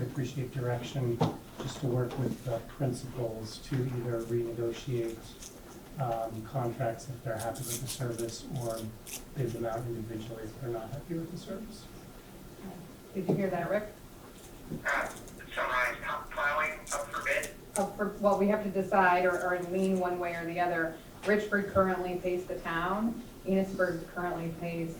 would appreciate direction just to work with the principals to either renegotiate contracts if they're happy with the service or bid them out individually if they're not happy with the service. Did you hear that, Rick? Summarize plowing up for bid. Well, we have to decide or lean one way or the other. Richford currently pays the town. Enosburg currently pays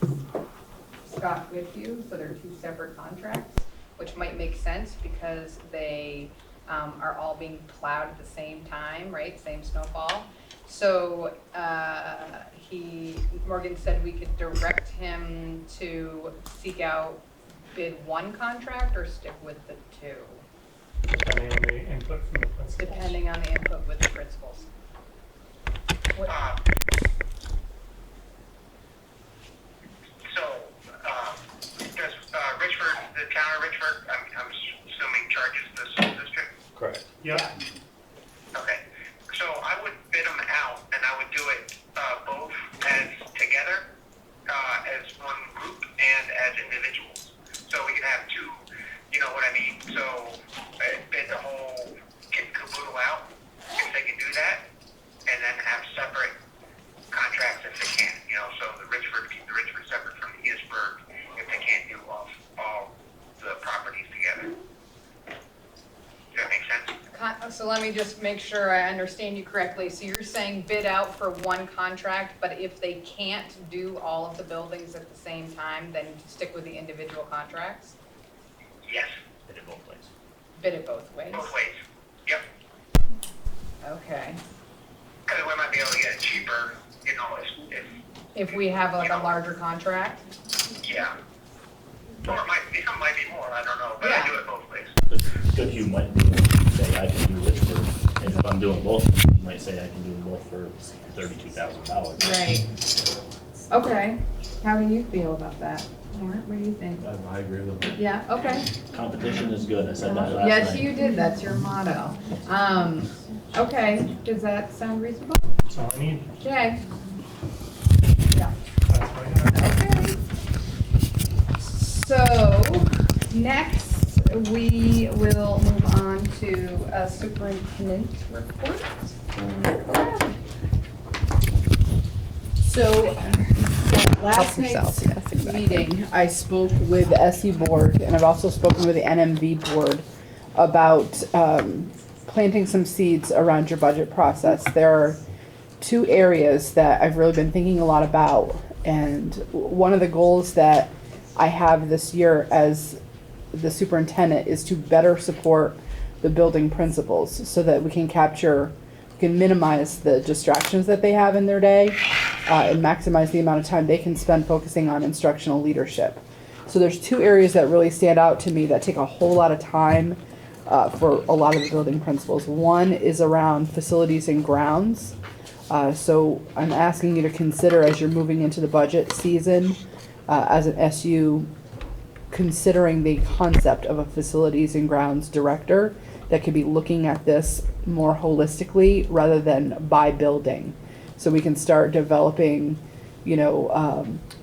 Scott with you, so they're two separate contracts, which might make sense because they are all being plowed at the same time, right? Same snowfall. So Morgan said we could direct him to seek out bid one contract or stick with the two, Depending on the input from the principals. depending on the input with the principals. What- Does Richford, the town of Richford, I'm assuming charges the school district? Correct. Yep. Okay, so I would bid them out, and I would do it both as together, as one group, and as individuals. So we could have two, you know what I mean? So bid the whole kit and caboodle out, if they can do that, and then have separate contracts if they can. You know, so keep the Richford separate from the Enosburg if they can't do all the properties together. Does that make sense? So let me just make sure I understand you correctly. So you're saying bid out for one contract, but if they can't do all of the buildings at the same time, then stick with the individual contracts? Yes, Did it both ways. Bid it both ways? both ways. Yep. Okay. Because we might be able to get it cheaper, you know, If we have like a larger contract? yeah. Or it might be more, I don't know, but I do it both ways. Because you might be able to say I can do Richford, and if I'm doing both, you might say I can do them both for $32,000. Right. Okay. How do you feel about that? What do you think? I agree with them. Yeah, okay. Competition is good, I said that last night. Yes, you did. That's your motto. Okay. Does that sound reasonable? That's all I need. Okay. Yeah. That's what I have. Okay. So, next, we will move on to superintendent report. So, last night's meeting, I spoke with the SU board, and I've also spoken with the NMV board about planting some seeds around your budget process. There are two areas that I've really been thinking a lot about, and one of the goals that I have this year as the superintendent is to better support the building principals so that we can minimize the distractions that they have in their day and maximize the amount of time they can spend focusing on instructional leadership. So there's two areas that really stand out to me that take a whole lot of time for a lot of the building principals. One is around facilities and grounds. So I'm asking you to consider as you're moving into the budget season as an SU, considering the concept of a facilities and grounds director that could be looking at this more holistically rather than by building. So we can start developing,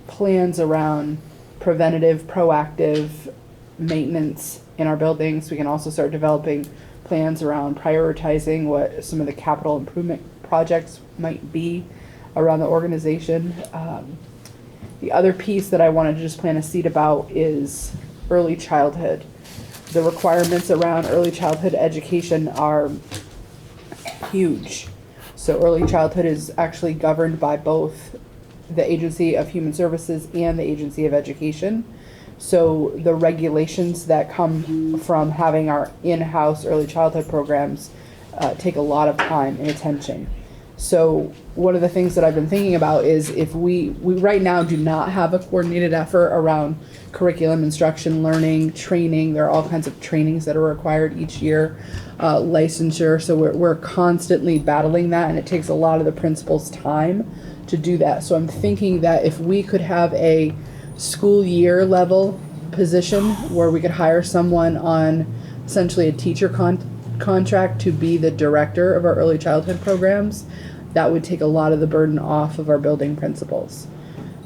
plans around preventative, proactive maintenance in our buildings. We can also start developing plans around prioritizing what some of the capital improvement projects might be around the organization. The other piece that I wanted to just plant a seed about is early childhood. The requirements around early childhood education are huge. So early childhood is actually governed by both the Agency of Human Services and the Agency of Education. So the regulations that come from having our in-house early childhood programs take a lot of time and attention. So one of the things that I've been thinking about is if we right now do not have a coordinated effort around curriculum, instruction, learning, training. There are all kinds of trainings that are required each year, licensure. So we're constantly battling that, and it takes a lot of the principal's time to do that. So I'm thinking that if we could have a school year level position where we could hire someone on essentially a teacher contract to be the director of our early childhood programs, that would take a lot of the burden off of our building principals.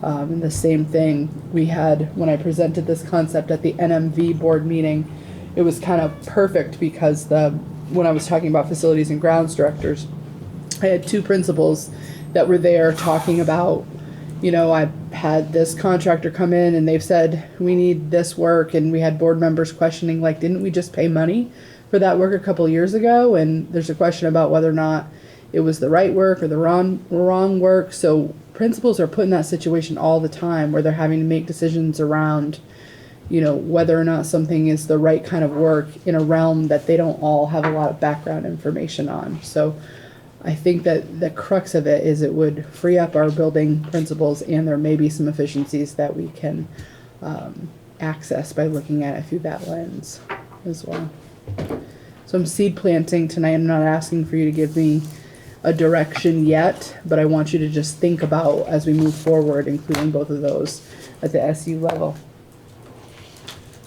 And the same thing we had when I presented this concept at the NMV board meeting it was kind of perfect because when I was talking about facilities and grounds directors, I had two principals that were there talking about, I had this contractor come in and they've said, we need this work, and we had board members questioning, like, didn't we just pay money for that work a couple years ago? And there's a question about whether or not it was the right work or the wrong work. So principals are put in that situation all the time where they're having to make decisions around, whether or not something is the right kind of work in a realm that they don't all have a lot of background information on. So I think that the crux of it is it would free up our building principals, and there may be some efficiencies that we can access by looking at it through that lens as well. So I'm seed planting tonight. I'm not asking for you to give me a direction yet, but I want you to just think about as we move forward, including both of those at the SU level.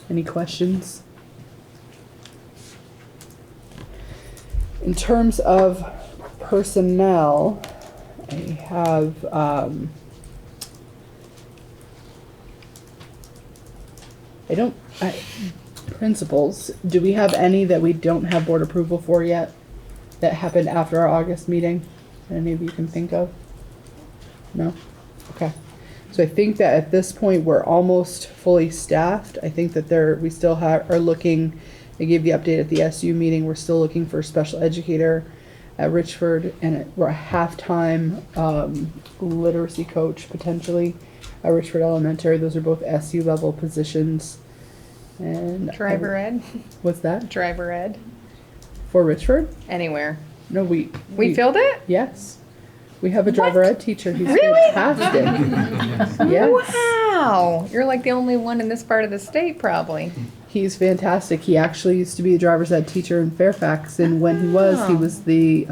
Any questions? In terms of personnel, I have principals. Do we have any that we don't have board approval for yet that happened after our August meeting? Any of you can think of? No? Okay. So I think that at this point we're almost fully staffed. I think that we still are looking, I gave the update at the SU meeting, we're still looking for a special educator at Richford, and we're a half-time literacy coach potentially at Richford Elementary. Those are both SU level positions. And Driver ed? What's that? Driver ed? For Richford? Anywhere. No, we filled it? Yes. We have a driver ed teacher. He's Really? fantastic. Yes. Wow. You're like the only one in this part of the state, probably. He's fantastic. He actually used to be a driver's ed teacher in Fairfax, and when he was the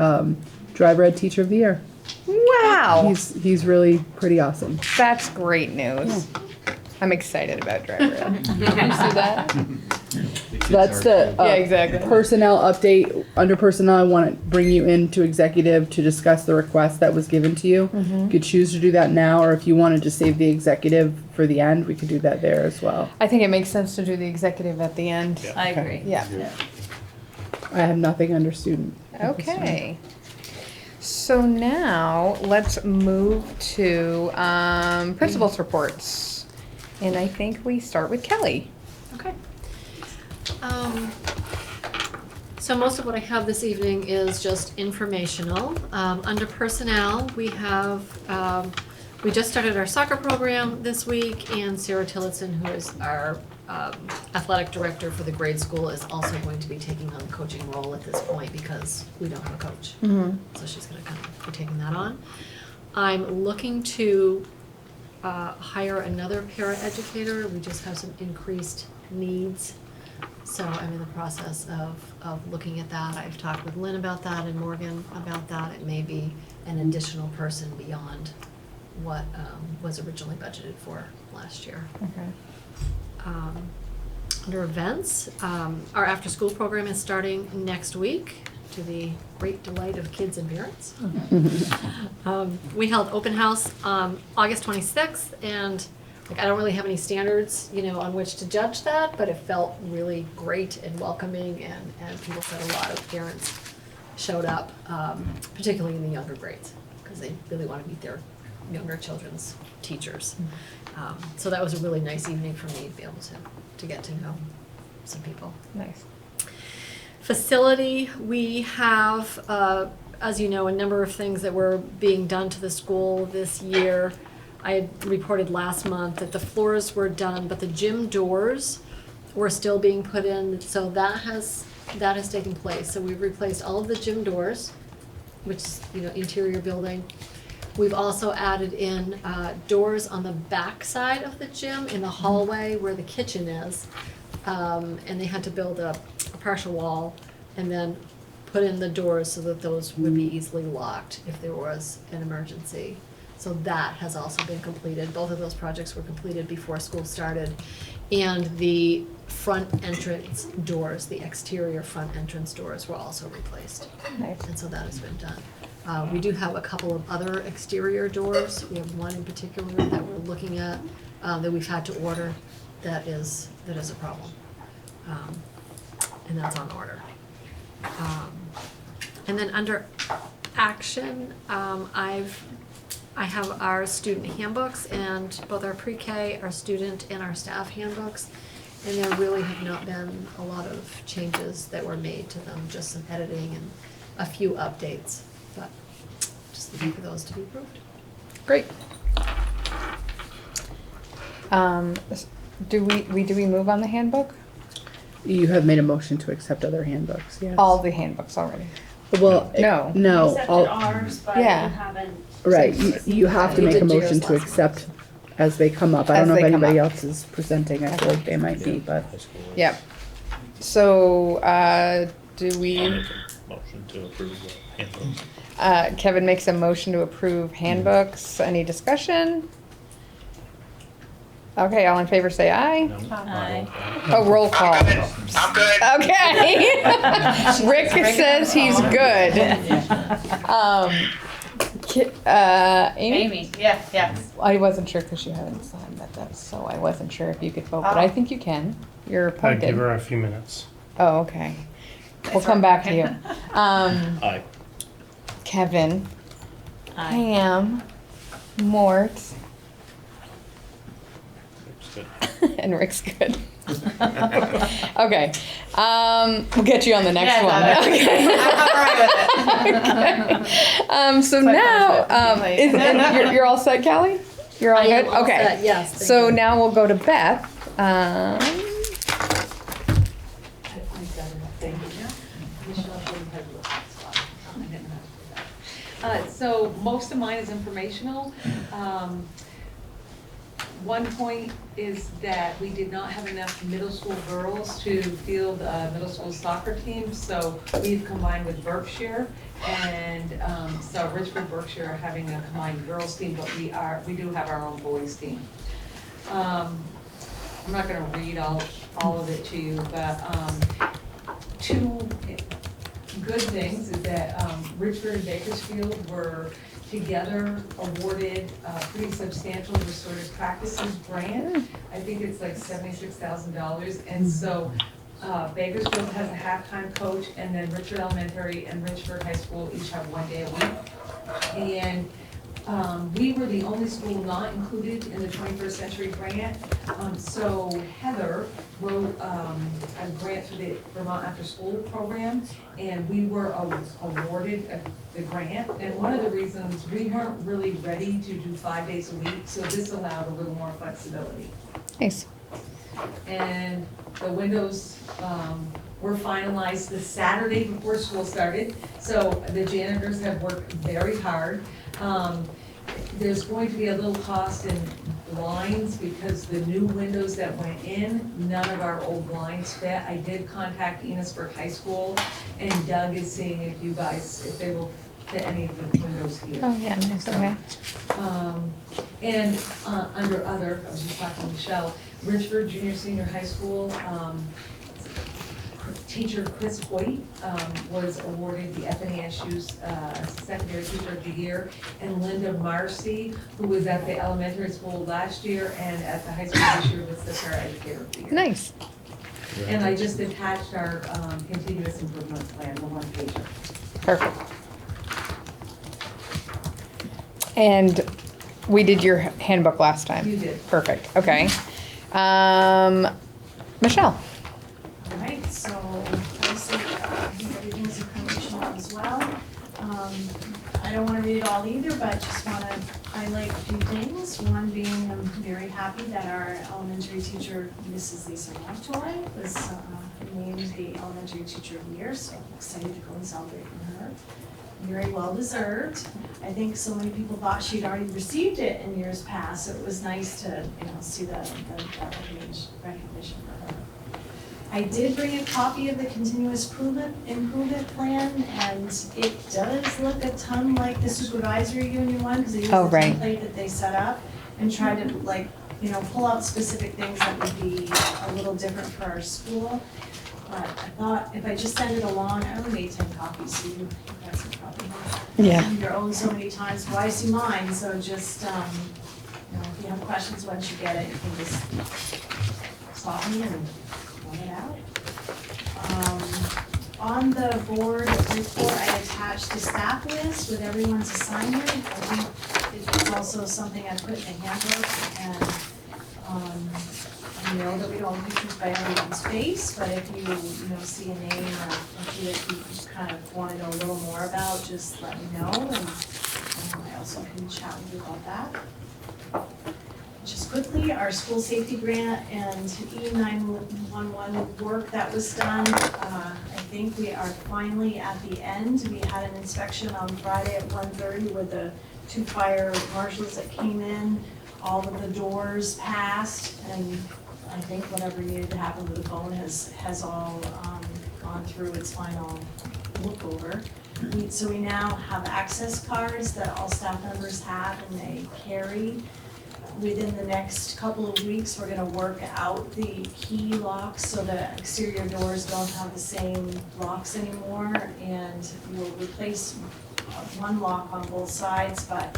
driver ed teacher of the year. Wow. He's really pretty awesome. That's great news. I'm excited about driver ed. Did you see that? That's the Yeah, exactly. personnel update. Under personnel, I want to bring you into executive to discuss the request that was given to you. You could choose to do that now, or if you wanted to save the executive for the end, we could do that there as well. I think it makes sense to do the executive at the end. Yeah. I agree. Yeah. I have nothing under student. Okay. So now let's move to principals reports. And I think we start with Kelly. Okay. So most of what I have this evening is just informational. Under personnel, we just started our soccer program this week, and Sarah Tillotson, who is our athletic director for the grade school, is also going to be taking on the coaching role at this point because we don't have a coach. So she's going to kind of be taking that on. I'm looking to hire another paraeducator. We just have some increased needs. So I'm in the process of looking at that. I've talked with Lynn about that and Morgan about that. It may be an additional person beyond what was originally budgeted for last year. Okay. Under events, our after-school program is starting next week, to the great delight of kids and parents. We held open house August 26th, and I don't really have any standards, on which to judge that, but it felt really great and welcoming, and people said a lot of parents showed up, particularly in the younger grades, because they really want to meet their younger children's teachers. So that was a really nice evening for me to be able to get to know some people. Nice. Facility, we have, as you know, a number of things that were being done to the school this year. I had reported last month that the floors were done, but the gym doors were still being put in, so that has taken place. So we've replaced all of the gym doors, which is, interior building. We've also added in doors on the back side of the gym in the hallway where the kitchen is. And they had to build a partial wall and then put in the doors so that those would be easily locked if there was an emergency. So that has also been completed. Both of those projects were completed before school started. And the front entrance doors, the exterior front entrance doors were also replaced. Nice. And so that has been done. We do have a couple of other exterior doors. We have one in particular that we're looking at, that we've had to order, that is a problem. and that's on order. And then under action, I have our student handbooks and both our pre-K, our student and our staff handbooks. And there really have not been a lot of changes that were made to them, just some editing and a few updates, but just looking for those to be approved. Great. Do we move on the handbook? You have made a motion to accept other handbooks, yes. All the handbooks already? Well, No. no, accepted all, ours, but Yeah. you haven't. right, you have to You make a did yours motion to last accept as they come up. I don't As know if they come anybody up. else is presenting, I feel like they might be, but. High school. Yep. So, do I'll we, make a motion to approve the handbooks. Kevin makes a motion to approve handbooks. Any discussion? Okay, all in favor say aye. No? Aye. Oh, roll call. I'm good. Okay. Rick says he's good. Amy? Amy, yes. I wasn't sure because you haven't signed that, so I wasn't sure if you could vote, but I think you can. You're I'd give appointed. her a few minutes. Oh, okay. We'll come back to you. Aye. Kevin, Pam, Mort, Looks good. and Rick's good. Okay, we'll get you on the next one. Okay. So now, you're all set, Callie? You're all I am good? all Okay. set, yes, thank So you. now we'll go to Beth. So most of mine is informational. One point is that we did not have enough middle school girls to field a middle school soccer team, so we've combined with Berkshire. And so Richford, Berkshire are having a combined girls team, but we do have our own boys team. I'm not gonna read all of it to you, but two good things is that Richford and Bakersfield were together awarded a pretty substantial restorative practices grant. I think it's like $76,000. And so Bakersfield has a halftime coach, and then Richford Elementary and Richford High School each have 1 day a week. And we were the only school not included in the 21st Century Grant. So Heather wrote a grant for the Vermont After School Program, and we were awarded the grant. And one of the reasons, we weren't really ready to do 5 days a week, so this allowed a little more flexibility. Nice. And the windows were finalized the Saturday before school started, so the janitors have worked very hard. There's going to be a little cost in blinds because the new windows that went in, none of our old blinds fit. I did contact Enosburg High School, and Doug is seeing if they will fit any of the windows here. Oh, yeah, nice, okay. And under other, I was just talking to Michelle, Richford Junior Senior High School, teacher Chris Hoyt was awarded the FNESU's Secondary Teacher of the Year, and Linda Marcy, who was at the elementary school last year and at the high school this year, was the Paraeducator of the Year. Nice. And I just attached our continuous improvement plan, the one pager. Perfect. And we did your handbook last time. You did. Perfect, okay. Michelle? All right, so obviously, I think everything's informational as well. I don't want to read it all either, but just want to highlight a few things. One being, I'm very happy that our elementary teacher, Mrs. Lisa Montoy, was named the elementary teacher of the year, so I'm excited to go and celebrate with her. Very well deserved. I think so many people thought she'd already received it in years past, so it was nice to, see that recognition for her. I did bring a copy of the continuous improvement plan, and it does look a ton like the supervisory union one, because they used the Oh, right. template that they set up and tried to pull out specific things that would be a little different for our school. But I thought if I just send it along, I only made 10 copies, so you guys can probably have your own so many times. Why see mine? So just, if you have questions once you get it, you can just stop me and run it out. on the board report, I attached a staff list with everyone's assignment. I think it's also something I put in the handbook, and, I know that we don't use by everyone's face, but if you see a name or two that you just kind of want to know a little more about, just let me know, and I also can chat with you about that. Just quickly, our school safety grant and E911 work that was done, I think we are finally at the end. We had an inspection on Friday at 1:30 with the 2 fire marshals that came in. All of the doors passed, and I think whatever needed to happen with the phone has all gone through its final look over. So we now have access cards that all staff members have and they carry. Within the next couple of weeks, we're gonna work out the key locks so that exterior doors don't have the same locks anymore, and we'll replace one lock on both sides, but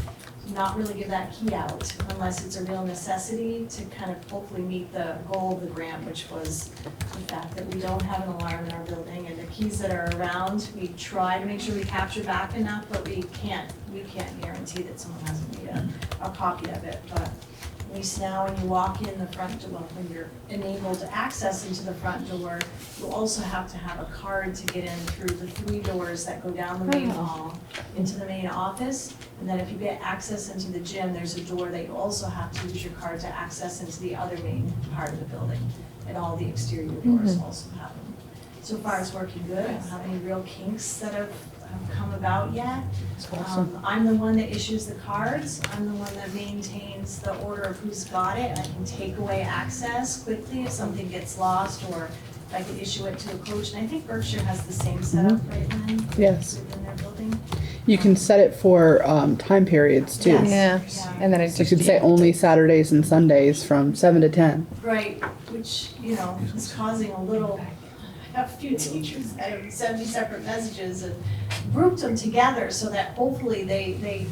not really give that key out unless it's a real necessity to kind of hopefully meet the goal of the grant, which was the fact that we don't have an alarm in our building, and the keys that are around, we try to make sure we capture back enough, but we can't guarantee that someone hasn't made a copy of it. But at least now when you walk in the front door, when you're enabled to access into the front door, you also have to have a card to get in through the 3 doors that go down the main hall into the main office. And then if you get access into the gym, there's a door that you also have to use your card to access into the other main part of the building. And all the exterior doors also have them. So far it's working good. I don't have any real kinks that have come about yet. I'm the one that issues the cards. I'm the one that maintains the order of who's got it. I can take away access quickly if something gets lost, or if I could issue it to a coach. And I think Berkshire has the same setup, right, Lynn? Yes. Within their building. You can set it for time periods too. Yes. Yeah, and then it's So you just. could say only Saturdays and Sundays from 7 to 10. Right, which, is causing a little, I have a few teachers that have sent me separate messages and grouped them together so that hopefully they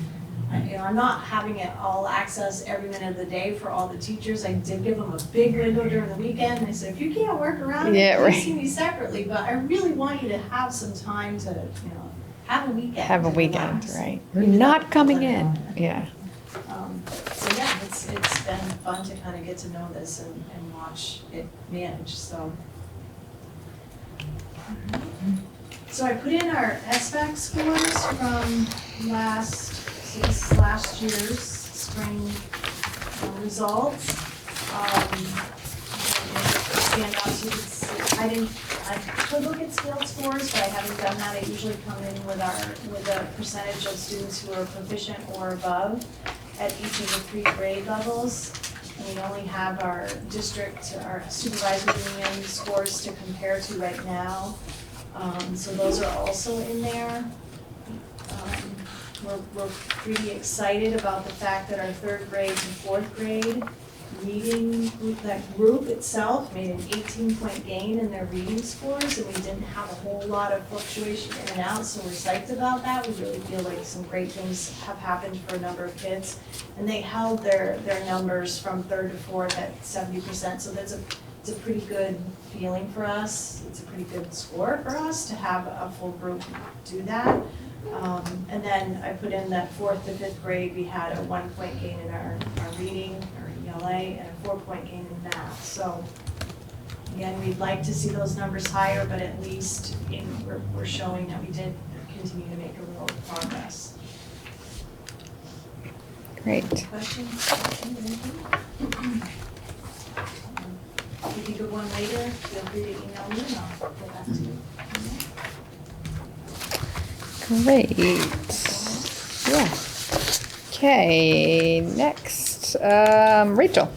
I'm not having it all access every minute of the day for all the teachers. I did give them a big window during the weekend, and I said, if you can't work around it, please see me separately, but I really want you to have some time to, have a weekend. Have a to weekend, relax. right? Maybe Not that- coming let it in, on. yeah. So yeah, it's been fun to kind of get to know this and watch it manage, so. So I put in our SBAC scores from last year's spring results. Stand out, so you can see, I could look at scaled scores, but I haven't done that. I usually come in with a percentage of students who are proficient or above at each of the 3 grade levels. And we only have our district, our supervisory union scores to compare to right now. So those are also in there. We're pretty excited about the fact that our 3rd grade and 4th grade reading group, that group itself made an 18-point gain in their reading scores, and we didn't have a whole lot of fluctuation in and out, so we're psyched about that. We really feel like some great things have happened for a number of kids, and they held their numbers from 3rd to 4th at 70%, so it's a pretty good feeling for us. It's a pretty good score for us to have a full group do that. And then I put in that 4th to 5th grade, we had a 1-point gain in our reading, our ELA, and a 4-point gain in math. So again, we'd like to see those numbers higher, but at least we're showing that we did continue to make a little progress. Great. Questions? If you think of one later, feel free to email me and I'll get back to you. Great. Yeah. Okay, next, Rachel.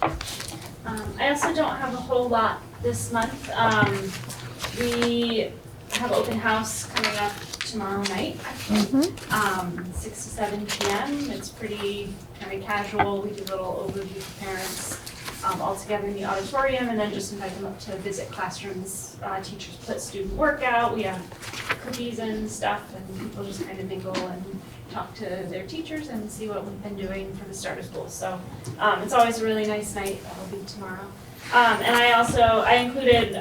I also don't have a whole lot this month. We have open house coming up tomorrow night, 6 to 7 p.m. It's pretty kind of casual. We do a little overview for parents all together in the auditorium, and then just invite them up to visit classrooms. Teachers put student work out. We have cookies and stuff, and people just kind of mingle and talk to their teachers and see what we've been doing for the start of school. So it's always a really nice night. That'll be tomorrow. And I included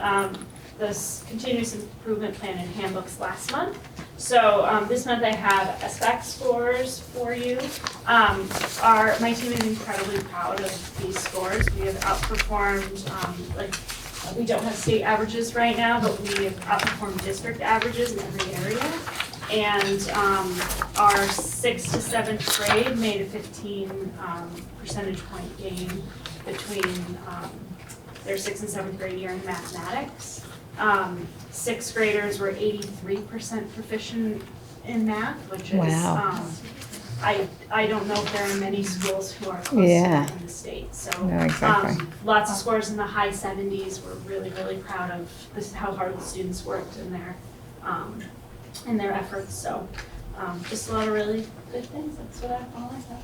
continuous improvement plan and handbooks last month. So this month I have SPAC scores for you. My team is incredibly proud of these scores. We have outperformed, we don't have state averages right now, but we have outperformed district averages in every area. And our 6th to 7th grade made a 15 percentage point gain between their 6th and 7th grade year in mathematics. 6th graders were 83% proficient in math, which is, Wow. I don't know if there are many schools who are close to Yeah. that in the state. So No, exactly. lots of scores in the high 70s. We're really, really proud of how hard the students worked in their efforts. So just a lot of really good things. That's all I have.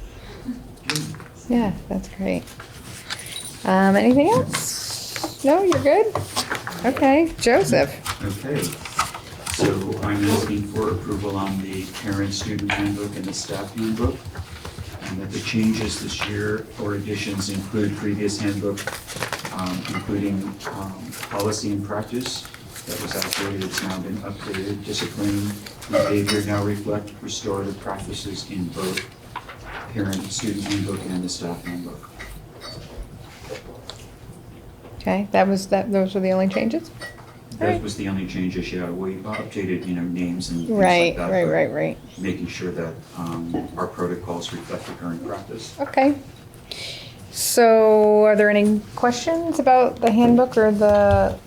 Yeah, that's great. Anything else? No, you're good? Okay, Joseph. Okay, so I'm asking for approval on the parent-student handbook and the staff handbook, and that the changes this year or additions include previous handbook, including policy and practice that was outdated, it's now been updated. Discipline behavior now reflect restorative practices in both parent-student handbook and the staff handbook. Okay, those were the only changes? That was the only changes, yeah. We updated, names and things Right, like that. right. Making sure that our protocols reflect the current practice. Okay. So are there any questions about the handbook or the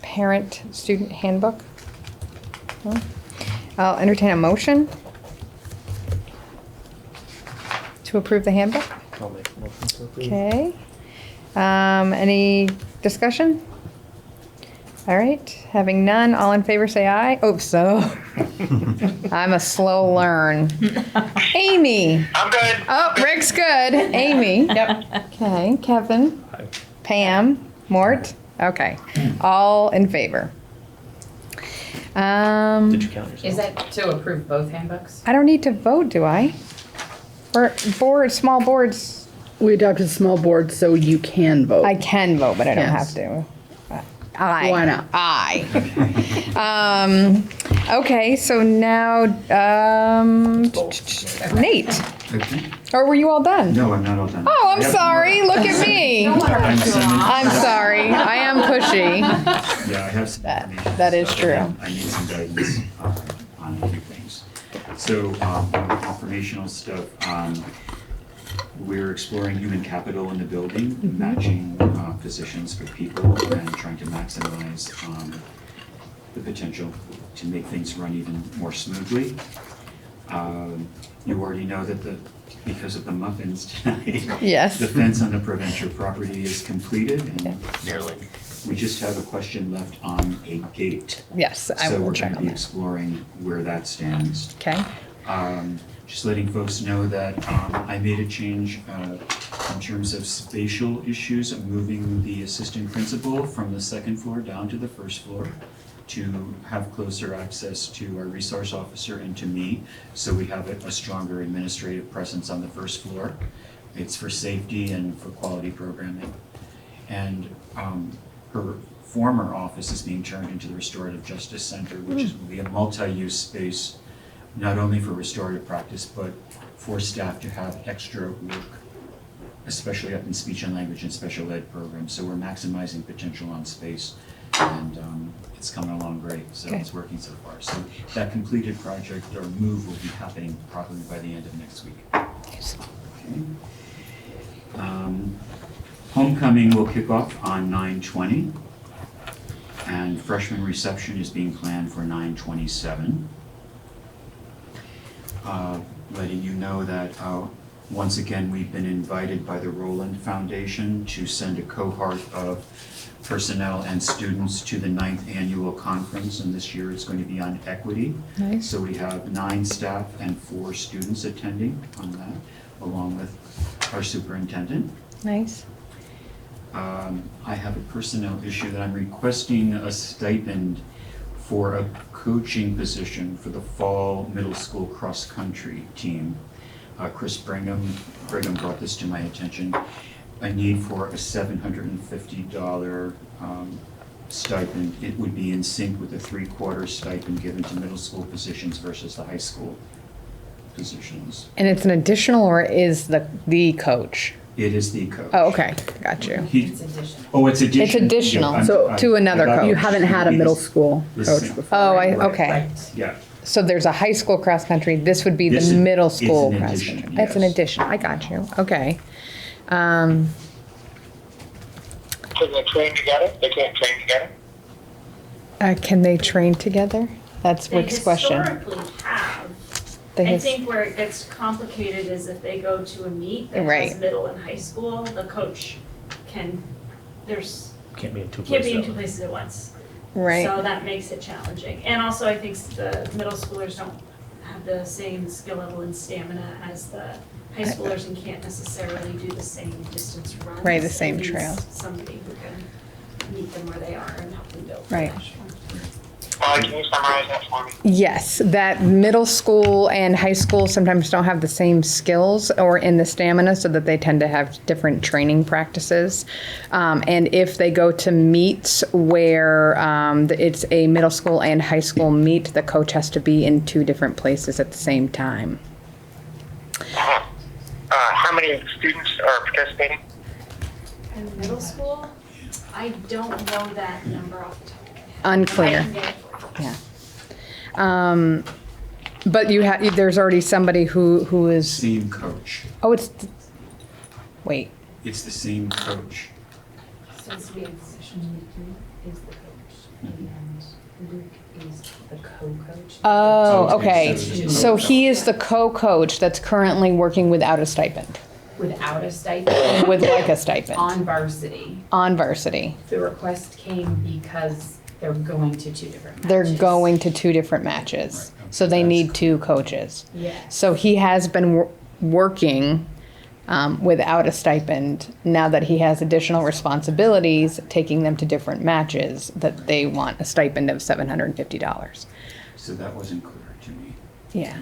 parent-student handbook? No? I'll entertain a motion to approve the handbook. I'll make a motion to approve. Okay. Any discussion? All right, having none, all in favor say aye. Oh, so I'm a slow learn. Amy. I'm good. Oh, Rick's good. Amy. Yep. Okay, Kevin. Aye. Pam. Mort. Okay, all in favor. Did you count yourself? Is that to approve both handbooks? I don't need to vote, do I? For small boards, We adopted small boards, so you can vote. I can vote, but I don't Yes. have to. Aye. Why not? Aye. Okay, so now, Nate, Okay. or were you all done? No, I'm not all done. Oh, I'm I have sorry, look at me. more. I'm sending- I'm sorry, I am pushy. Yeah, I have some That- information. that is stuff, true. and I need some guidance on a few things. So, informational stuff, we're exploring human capital in the building, matching positions for people and trying to maximize the potential to make things run even more smoothly. You already know that because of the muffins tonight, Yes. the fence on the Prevent Your property is completed, and Nearly. we just have a question left on a gate. Yes, I So will we're check going to on be that. exploring where that stands. Okay, Just letting folks know that I made a change in terms of spatial issues of moving the assistant principal from the second floor down to the first floor to have closer access to our resource officer and to me, so we have a stronger administrative presence on the first floor. It's for safety and for quality programming. And her former office is being turned into the Restorative Justice Center, which will be a multi-use space, not only for restorative practice, but for staff to have extra work, especially up in speech and language and special ed programs. So we're maximizing potential on space, and it's coming along great, so it's working so far. So that completed project or move will be happening probably by the end of next week. Okay. Homecoming will kick off on 9/20, and freshman reception is being planned for 9/27. Letting you know that once again, we've been invited by the Roland Foundation to send a cohort of personnel and students to the 9th annual conference, and this year it's going to be on equity. nice. So we have 9 staff and 4 students attending on that, along with our superintendent. Nice. I have a personnel issue that I'm requesting a stipend for a coaching position for the fall middle school cross-country team. Chris Brigham brought this to my attention. A need for a $750 stipend, it would be in sync with the 3/4 stipend given to middle school positions versus the high school positions. And it's an additional or is the coach? It is the coach. Oh, okay, got you. It's additional. Oh, it's additional. It's additional, Yeah, so to another I thought coach. You haven't had a middle school This coach is- before. Oh, right? okay. Right. Yeah. So there's a high school cross country, this would be the This is- middle it's school an cross addition, country. It's an yes. addition, I got you, okay. Can they train together? They can't train together? Can they train together? That's Rick's question. They historically have. They I his- think where it gets complicated is if they go to a meet that Right. has middle and high school, the coach can, there's, Can't be in two can't places. be in at two once. places at once. Right, So that makes it challenging. And also, I think the middle schoolers don't have the same skill level and stamina as the high schoolers and can't necessarily do the same distance runs. Right, the same It needs trail. Somebody who can meet them where they are and help them build. Right. Can you summarize that for me? yes, that middle school and high school sometimes don't have the same skills or in the stamina, so that they tend to have different training practices. And if they go to meets where it's a middle school and high school meet, the coach has to be in two different places at the same time. How many students are participating? In middle school, I don't know that number off the top of my head. Unclear. I can get it for you. Yeah. But there's already somebody who is, Same coach. oh, wait, It's the same coach. Since the position is the coach and Luke is the co-coach. oh, okay. Okay. So he is the co-coach that's currently working without a stipend, Without a stipend. with like a stipend, On varsity. on varsity. The request came because they're going to two different matches. They're going to two different matches, so they need two coaches. Yes. So he has been working without a stipend. Now that he has additional responsibilities, taking them to different matches, that they want a stipend of $750. So that wasn't clear to me. Yeah.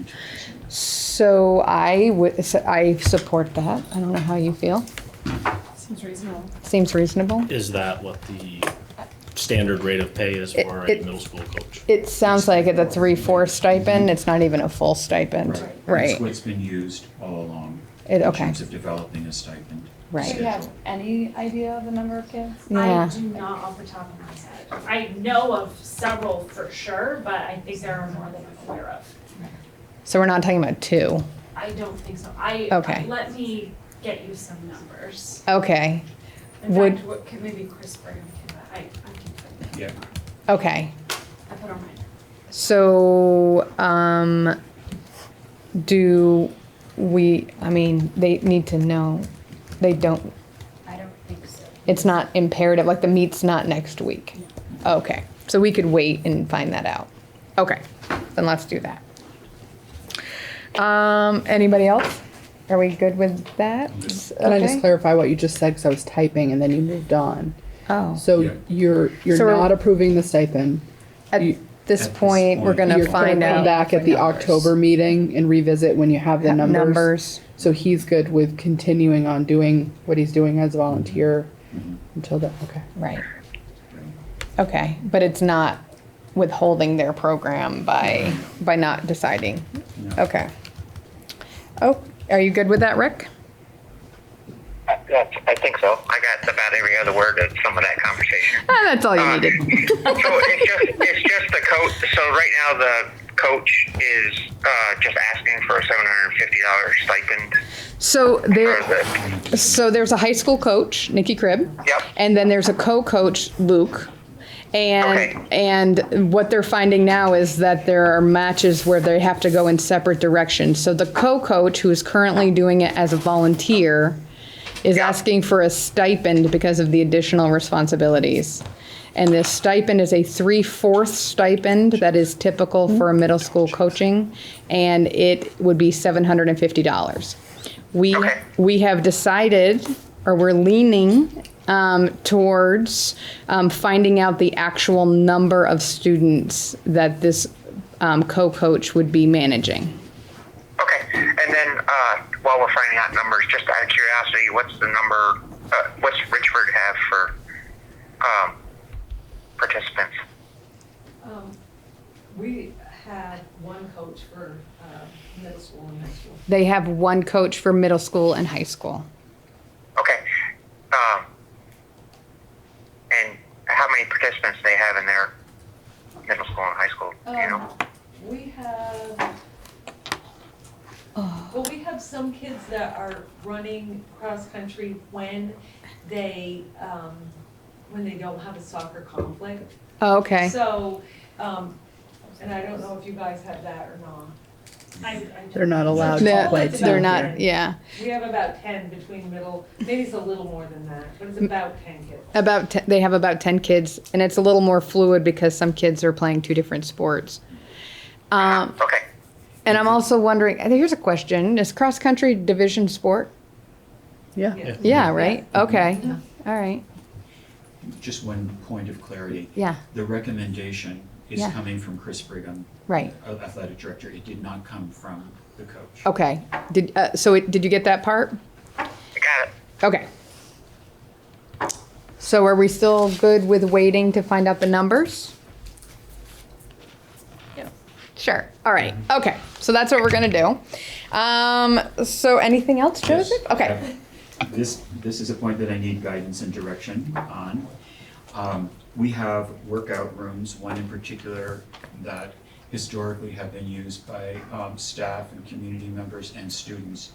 So I support that. I don't know how you feel. Seems reasonable. Seems reasonable. Is that what the standard rate of pay is for a It- middle school coach? It sounds like it's a 3/4 stipend. It's not even a full stipend. That's Right. what's been used all along. Okay. In terms of developing a stipend. Right. Do you have any idea of the number of kids? Yeah. I do not off the top of my head. I know of several for sure, but I think there are more than I'm aware of. So we're not talking about two. I don't think so. Okay. Let me get you some numbers. Okay. In Would- fact, what can maybe Chris Brigham can, I can put it. Yeah. Okay. I put on mine. So, do we, I mean, they need to know, they don't, I don't think so. it's not imperative, like the meet's not next week? Okay, so we could wait and find that out. Okay, then let's do that. Anybody else? Are we good with that? Can I just Okay. clarify what you just said, because I was typing and then you moved on. Oh, So Yeah. you're So we're- not approving the stipend. at You- this At this point, we're point. gonna You're gonna find come out back at the October meeting and revisit when you have the numbers. So he's good with continuing on doing what he's doing as a volunteer until then, okay. Right. Okay, but it's not withholding their program by not deciding. No. Okay. Oh, are you good with that, Rick? I think so. I got about every other word of some of that conversation. That's all you needed. So it's just the coach. So right now the coach is just asking for a $750 stipend. So there, For the- so there's a high school coach, Nikki Cribb. Yep. And then there's a co-coach, Luke. Okay. And what they're finding now is that there are matches where they have to go in separate directions. So the co-coach, who is currently doing it as a volunteer, is asking for a stipend because of the additional responsibilities. And this stipend is a 3/4 stipend that is typical for a middle school coaching, and it would be $750. We have decided, or we're leaning towards finding out the actual number of students that this co-coach would be managing. Okay. And then while we're finding out numbers, just out of curiosity, what's the number? What's Richford have for participants? We had one coach for middle school and high school. They have one coach for middle school and high school. Okay. And how many participants they have in their middle school and high school? Do you know? We have, well, we have some kids that are running cross-country when they don't have a soccer conflict. Oh, okay. So, and I don't know if you guys have that or not. They're not allowed to They're play It's too. they're about not, 10. yeah. We have about 10 between middle, maybe it's a little more than that, but it's about 10 kids. They have about 10 kids, and it's a little more fluid because some kids are playing two different sports. Okay. And I'm also wondering, here's a question, is cross-country division sport? Yeah. Yes. Yeah, right? Okay, all right, Just one point of clarity. yeah, The recommendation is Yeah. coming from Chris Brigham, right, athletic director. It did not come from the coach. okay. Did you get that part? I got it. Okay. So are we still good with waiting to find out the numbers? Yeah. Sure, all right, okay, so that's what we're gonna do. So anything else, Yes. Joseph? Okay, This is a point that I need guidance and direction on. We have workout rooms, one in particular that historically have been used by staff and community members and students.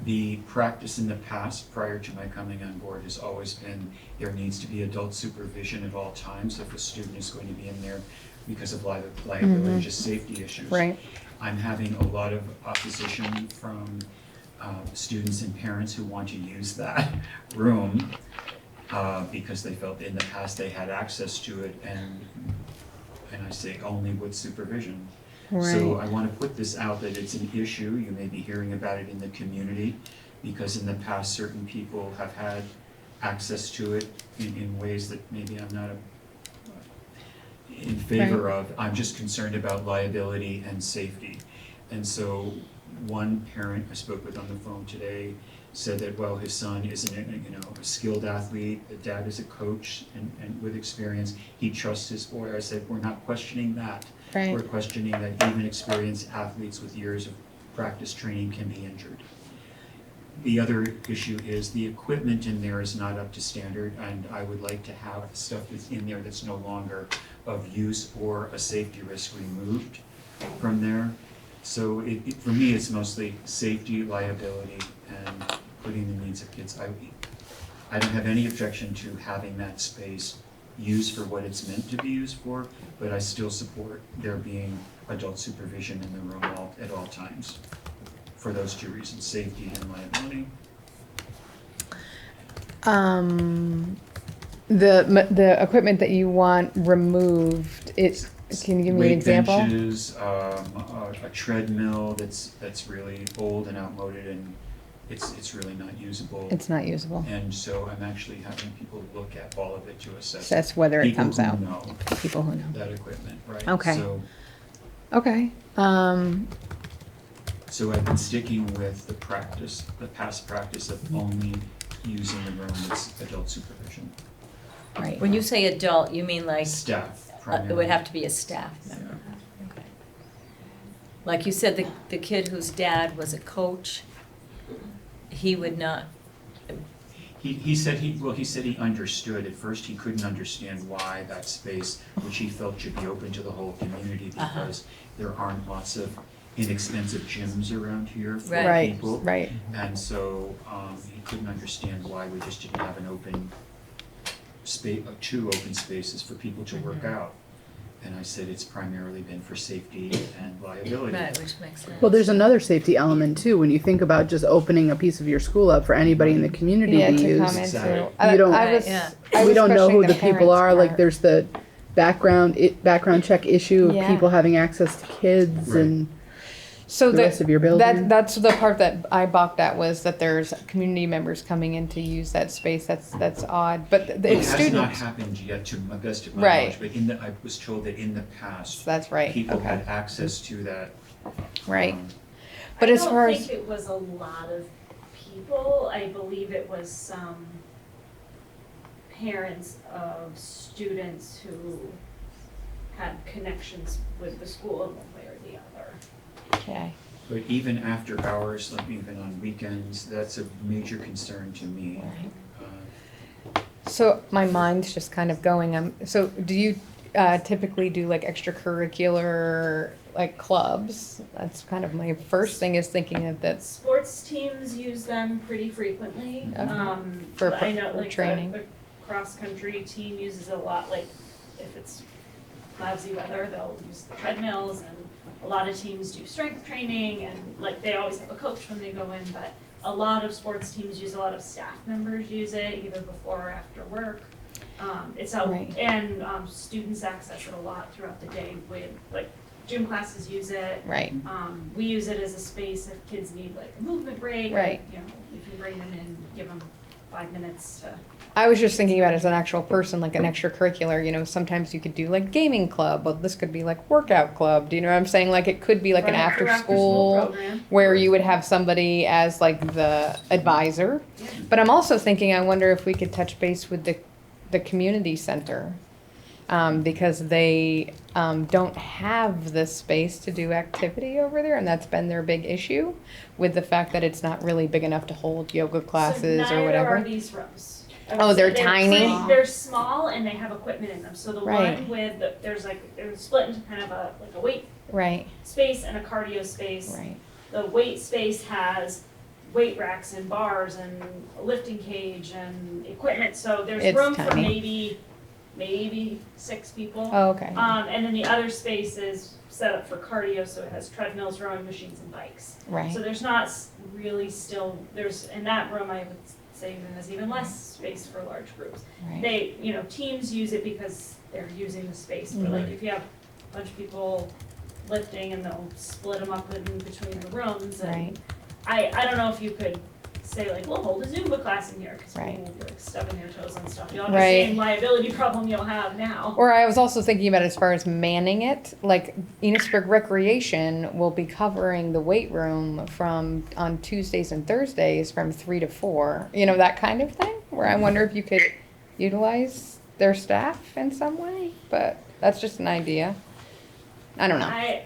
The practice in the past, prior to my coming on board, has always been there needs to be adult supervision at all times if a student is going to be in there because of liability, just safety issues. right, I'm having a lot of opposition from students and parents who want to use that room because they felt in the past they had access to it, and I say only with supervision. So right, I want to put this out that it's an issue. You may be hearing about it in the community because in the past certain people have had access to it in ways that maybe I'm not in favor of. I'm just concerned about liability and safety. And so one parent I spoke with on the phone today said that, well, his son isn't a skilled athlete, the dad is a coach and with experience, he trusts his boy. I said, we're not questioning that. right, We're questioning that even experienced athletes with years of practice training can be injured. The other issue is the equipment in there is not up to standard, and I would like to have stuff that's in there that's no longer of use or a safety risk removed from there. So for me, it's mostly safety, liability, and putting the needs of kids. I don't have any objection to having that space used for what it's meant to be used for, but I still support there being adult supervision in the room at all times for those two reasons, safety and liability. The equipment that you want removed, can you give me an example? Weight benches, a treadmill that's really old and outmoded, and it's really not usable. It's not usable. And so I'm actually having people look at all of it to assess. That's whether it comes out. People who know People who know. that equipment, right? Okay. So Okay, I've been sticking with the past practice of only using the room as adult supervision. right. When you say adult, you mean like, Staff it primarily. would have to be a staff member? Okay. Like you said, the kid whose dad was a coach, he would not, He said he understood. At first, he couldn't understand why that space, which he felt should be open to the whole community, because there aren't lots of inexpensive gyms around here for Right, people. right. And so he couldn't understand why we just didn't have an open space, two open spaces for people to work out. And I said it's primarily been for safety and liability. right, which makes sense. Well, there's another safety element too, when you think about just opening a piece of your school up for anybody in the community Yeah, to to use. come into. Exactly. You don't- I was, Yeah. I We was don't know who questioning the people parents' are, like part. there's the background check issue of Yeah. people having access to kids Right. and So the rest of your building. That's the part that I balked at, was that there's community members coming in to use that space. That's odd, but It it's has not students. happened yet to my best of my Right. knowledge, but I was told that in the past, That's right, people okay, had access to that. right. um, But as far I as, don't think it was a lot of people. I believe it was some parents of students who had connections with the school in one way or the other. Okay. But even after hours, like even on weekends, that's a major concern to me. So my mind's just kind of going, so do you typically do like extracurricular like clubs? That's kind of my first thing is thinking of that. Sports teams use them pretty frequently. Okay. For I know like training. the cross-country team uses it a lot, like if it's lousy weather, they'll use the treadmills, and a lot of teams do strength training, and like they always have a coach when they go in, but a lot of sports teams use, a lot of staff members use it either before or after work. It's out, Right. and students access it a lot throughout the day with, like, gym classes use it. Right. We use it as a space if kids need like a movement break. Right. You know, if you bring them in, give them 5 minutes to. I was just thinking about it as an actual person, like an extracurricular, you know, sometimes you could do like gaming club, but this could be like workout club. Do you know what I'm saying? Like it could be like an Run after through school program. where you would have somebody as like the advisor. Yeah. But I'm also thinking, I wonder if we could touch base with the community center. Because they don't have the space to do activity over there, and that's been their big issue with the fact that it's not really big enough to hold yoga classes So or whatever. neither are these rooms. Oh, they're tiny? They're small and they have equipment in them. So the Right. one with, they're split into kind of like a weight Right, space and a cardio space. right. The weight space has weight racks and bars and a lifting cage and equipment, so there's It's room for tiny. maybe 6 people. Oh, okay. And then the other space is set up for cardio, so it has treadmills, rowing machines, and bikes. Right. So there's not really there's, in that room, I would say there's even less space for large groups. Right. They, teams use it because they're using the space, but like if you have a bunch of people lifting and they'll split them up in between the rooms, and Right. I don't know if you could say like, we'll hold a Zumba class in here, because Right. people will be like stubbing their toes and stuff. You'll have Right. the same liability problem you'll have now. Or I was also thinking about as far as manning it, like Enosburg Recreation will be covering the weight room on Tuesdays and Thursdays from 3 to 4. You know, that kind of thing, where I wonder if you could utilize their staff in some way, but that's just an idea. I don't know.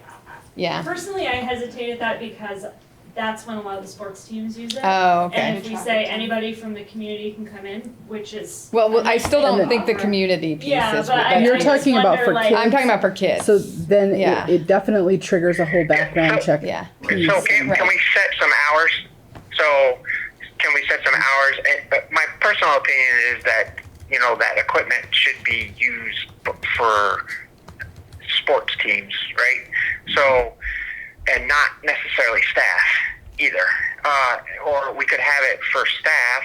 Yeah. Personally, I hesitate at that because that's when a lot of the sports teams use it. Oh, okay. And if we say anybody from the community can come in, which is. Well, I still don't think the offer. community piece Yeah, is. but I You're just talking about wonder, for like- kids? I'm talking about for kids. So then Yeah. it definitely triggers a whole background check. Yeah. piece. So can we set some hours? So can we set some hours? But my personal opinion is that, that equipment should be used for sports teams, right? So, and not necessarily staff either. Or we could have it for staff,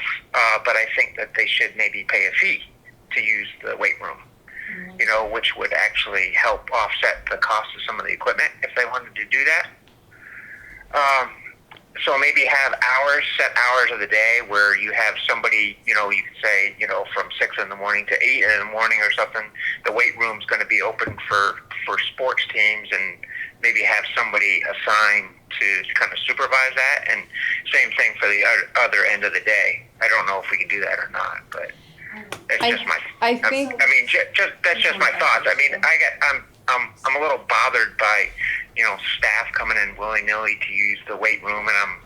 but I think that they should maybe pay a fee to use the weight room, which would actually help offset the cost of some of the equipment if they wanted to do that. So maybe have set hours of the day where you have somebody, you could say, from 6 in the morning to 8 in the morning or something. The weight room's going to be open for sports teams, and maybe have somebody assigned to kind of supervise that. And same thing for the other end of the day. I don't know if we can do that or not, but it's just my. I think. That's just my thoughts. I mean, I'm a little bothered by, staff coming in willy-nilly to use the weight room, and I'm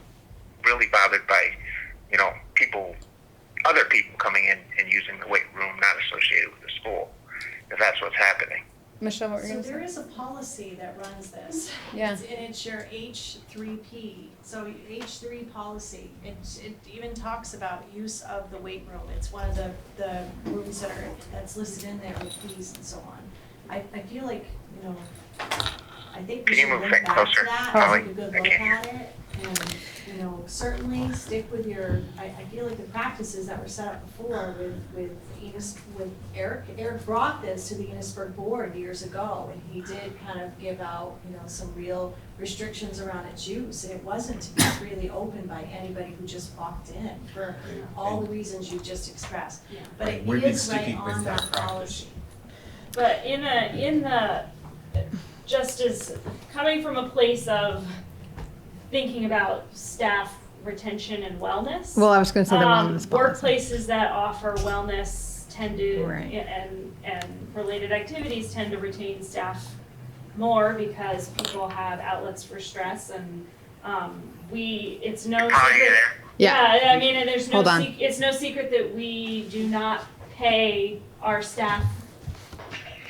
really bothered by, other people coming in and using the weight room not associated with the school, if that's what's happening. Michelle, what were you So going to there say? is a policy that runs this. Yeah. And it's your H3P, so H3 policy. It even talks about use of the weight room. It's one of the rooms that's listed in there with fees and so on. I feel like, I think we Can you should move look that back closer, to that, Holly? take a good I look can't at it, and, certainly stick with your, I feel like the practices that were set up before with Eric brought this to the Enosburg board years ago, and he did kind of give out, some real restrictions around its use, and it wasn't to be freely open by anybody who just walked in for all the reasons you just expressed. Yeah. But it We've been is right sticking with on that that practice. policy. But just as coming from a place of thinking about staff retention and wellness. Well, I was going to say the wellness policy. Workplaces that offer wellness tend to, Right. and related activities tend to retain staff more because people have outlets for stress and, it's no Hi secret. there. Yeah. I mean, and there's no Hold on. it's no secret that we do not pay our staff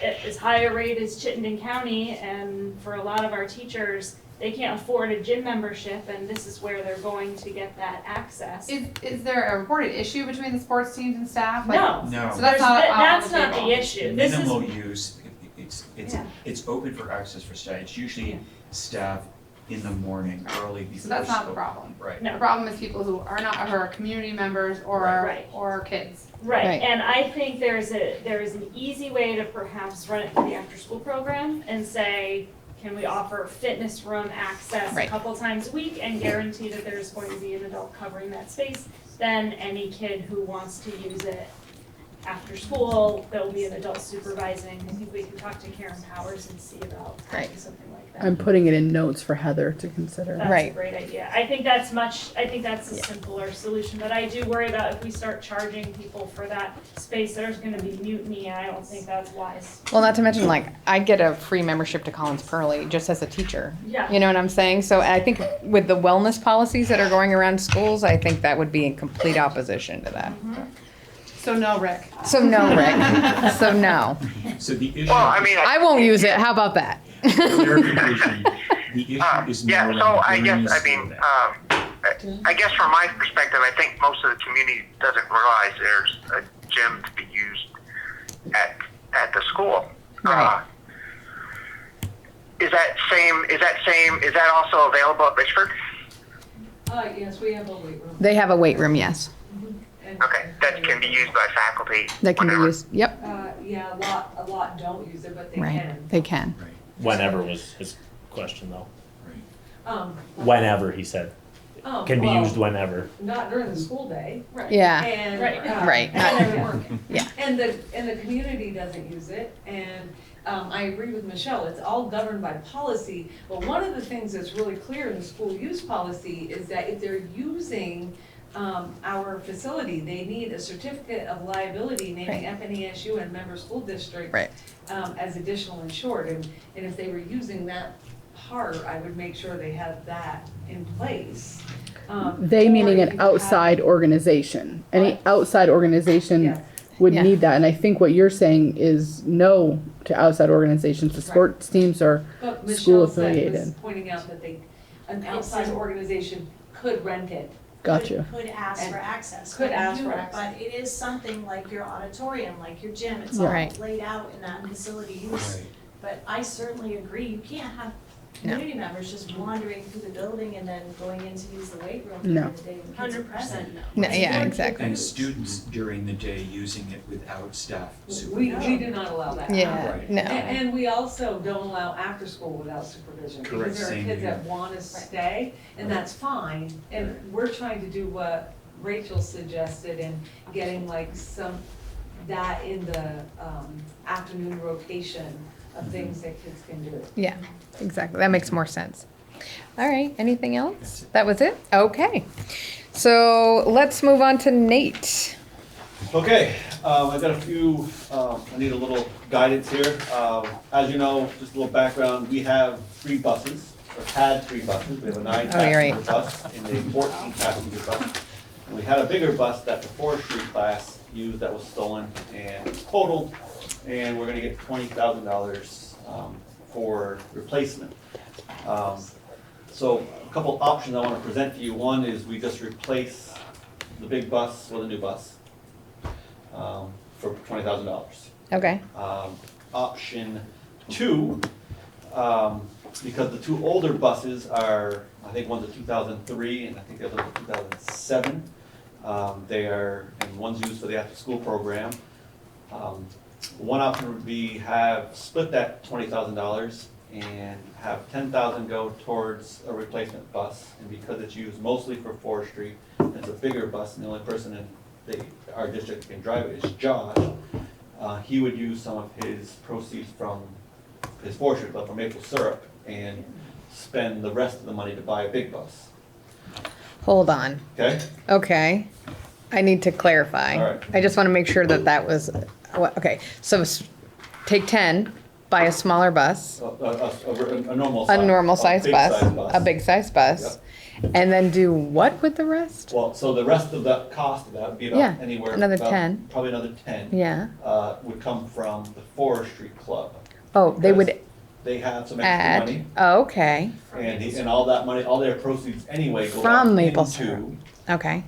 at as high a rate as Chittenden County, and for a lot of our teachers, they can't afford a gym membership, and this is where they're going to get that access. Is there a reported issue between the sports teams and staff? Like, No. No. So that's not That's on the not the table. issue. This is, Minimal use, Yeah. it's open for access for staff. It's usually staff in the morning, early before. So that's not the school. problem. Right. No. The problem is people who are not, who are community members or, Right. or kids. right, Right. and I think there is an easy way to perhaps run it through the after-school program and say, can we offer fitness room access a Right. couple times a week and guarantee that there's going to be an adult covering that space? Then any kid who wants to use it after school, there will be an adult supervising. I think we can talk to Karen Powers and see about Right. something like that. I'm putting it in notes for Heather to consider. That's a Right. great idea. I think that's a simpler solution, but I do worry about if we start charging people for that space, there's gonna be mutiny, and I don't think that's wise. Well, not to mention, like, I get a free membership to Collins Pearly just as a teacher. Yeah. You know what I'm saying? So I think with the wellness policies that are going around schools, I think that would be in complete opposition to that. So no, Rick. So no, Rick. So no. So the issue. Well, I mean, I won't use it. How about that? Clarification, the issue is more yeah, around so I during guess, the I school mean, day. I guess from my perspective, I think most of the community doesn't realize there's a gym to be used at the school. Right. Is that also available at Richford? Yes, we have a weight room. They have a weight room, yes. And- Okay, that can be used by faculty. That can be whenever. used. Yep. Yeah, a lot don't use it, but they Right. can. They can. Right, Whenever was his question though. right. Whenever, he said. Can be used whenever. Not during the school day. Right. Yeah. And, Right. Right. Yeah. And the community doesn't use it, and I agree with Michelle, it's all governed by policy, but one of the things that's really clear in the school use policy is that if they're using our facility, they need a certificate of liability naming FNESU and member school district Right. as additional insured, and if they were using that part, I would make sure they had that in place. They or meaning you an could outside organization. Any Right. outside organization Yes. would Yeah. need that. And I think what you're saying is no to outside organizations. The Right. sports teams are But school Michelle said, was affiliated. pointing out that an outside organization could rent it. Gotcha. Could ask And for access. could but ask you- for access. But it is something like your auditorium, like your gym, it's Yeah. all Right. laid out in that facility use. Right. But I certainly agree, you can't have community members just wandering through the building and then going in to use the weight room No. during the day when kids are 100% present. No, yeah, exactly. And students during the day using it without staff We supervision. do not allow that. Yeah. Right. No. And we also don't allow after school without supervision. Correct. Because there are Same kids here. that wanna stay, and that's fine. And we're trying to do what Rachel suggested and getting like that in the afternoon rotation of things that kids can do. Yeah, exactly. That makes more sense. All right, anything else? That was it? Okay. So let's move on to Nate. Okay, I've got a few, I need a little guidance here. As you know, just a little background, we have 3 buses, or had 3 buses. We have a 9 Oh, you're right. passenger bus and a 14 passenger bus. And we had a bigger bus that the forestry class used that was stolen and totaled, and we're gonna get $20,000 for replacement. So a couple options I wanna present to you. One is we just replace the big bus with a new bus for $20,000. Okay. Option 2, because the 2 older buses are, I think one's a 2003 and I think the other's a 2007. They are, and one's used for the after-school program. One option would be split that $20,000 and have $10,000 go towards a replacement bus. And because it's used mostly for forestry, and it's a bigger bus, and the only person in our district can drive it is Josh, he would use some of his proceeds from his forestry club for maple syrup and spend the rest of the money to buy a big bus. Hold on. Okay? Okay. I need to clarify. All right. I just want to make sure that that was, okay, so take 10, buy a smaller bus, A normal a size. normal size big bus, size bus. a big size bus, and then do what with the rest? Well, so the rest of the cost of that would be Yeah, about anywhere. another about 10. Probably another 10. Yeah. Would come from the Forestry Club. Oh, they would Because they have some extra add, money, okay, and all that money, all their proceeds anyway go From back maple into syrup. Okay.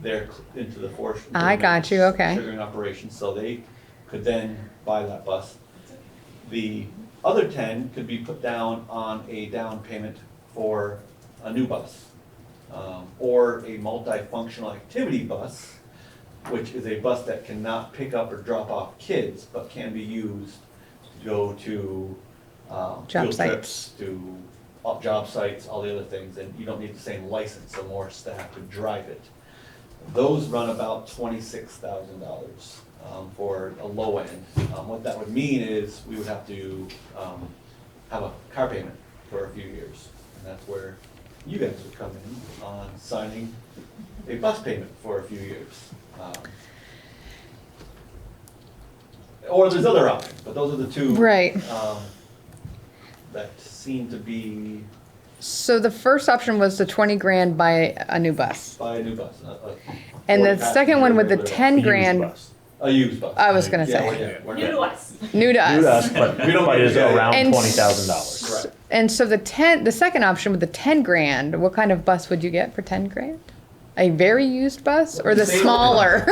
into the forestry. I got you, okay. Sugaring operation, so they could then buy that bus. The other 10 could be put down on a down payment for a new bus. Or a multifunctional activity bus, which is a bus that cannot pick up or drop off kids, but can be used to go to Job field sites. trips, to job sites, all the other things, and you don't need the same license, so more staff to drive it. Those run about $26,000 for a low end. What that would mean is we would have to have a car payment for a few years, and that's where you guys would come in on signing a bus payment for a few years. Or there's other options, but those are the two. Right. That seem to be So the first option was the 20 grand buy a new bus. buy a new bus. And the 40 second one with the passenger 10 Used grand, bus. A used bus. I was gonna Yeah, say. we're New to good. us. new to New to us. us, but We don't but get is that. around And $20,000. Correct. And so the second option with the 10 grand, what kind of bus would you get for 10 grand? A very used bus or the Same. smaller?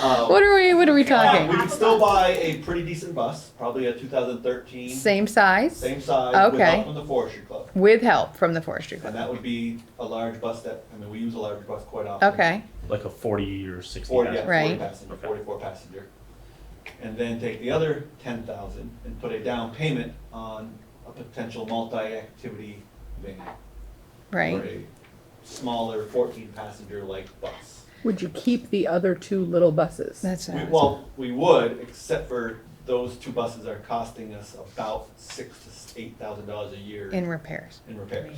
What are we talking? We could still buy a pretty decent bus, probably a 2013. Same size? Same size, with Okay. help from the Forestry Club. With help from the forestry And club. that would be a large bus that, I mean, we use a large bus quite often. Okay, Like a 40 or 60 40, passenger. Right. 40 passenger, 44 passenger. And then take the other 10,000 and put a down payment on a potential multi-activity van. Or right. a smaller 14 passenger like bus. Would you keep the other two little buses? That's Well, we would, except for those two buses are costing us about $6,000 to $8,000 a year in repairs. in repairs.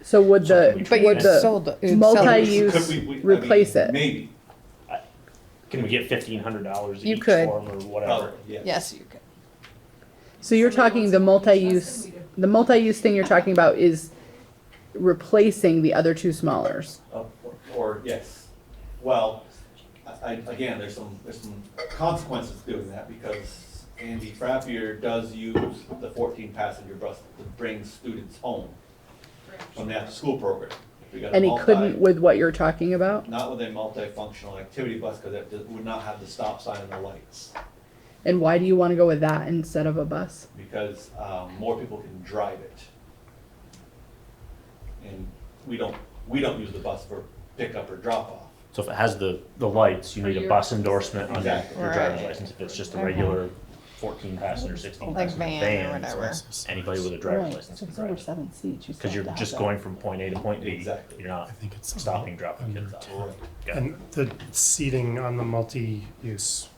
So would So the, But would you the sold it. multi-use Could we- I mean, replace it? Maybe, Can we get $1,500 You each could. for 'em or whatever? probably, yes. Yes, you could. So you're talking the multi-use, the multi-use thing you're talking about is replacing the other two smallers. Or, yes. Well, again, there's some consequences to doing that because Andy Frappier does use the 14 passenger bus to bring students home from the after-school program. If we got a And he multi- couldn't with what you're talking about? Not with a multifunctional activity bus because it would not have the stop sign and the lights. And why do you want to go with that instead of a bus? Because more people can drive it. And we don't use the bus for pickup or drop off. So if it has the lights, you need a bus endorsement on your Exactly. driver's Right. license. If it's just a Okay. regular 14 passenger, 16 Like passenger van or van, whatever. anybody with a driver's Right, license so can it's over drive it. 7 seats. You Because still you're have to just have going from point A to point B. Exactly. You're not I think it's stopping, dropping under kids off. 10. Got it. And the seating on the multi-use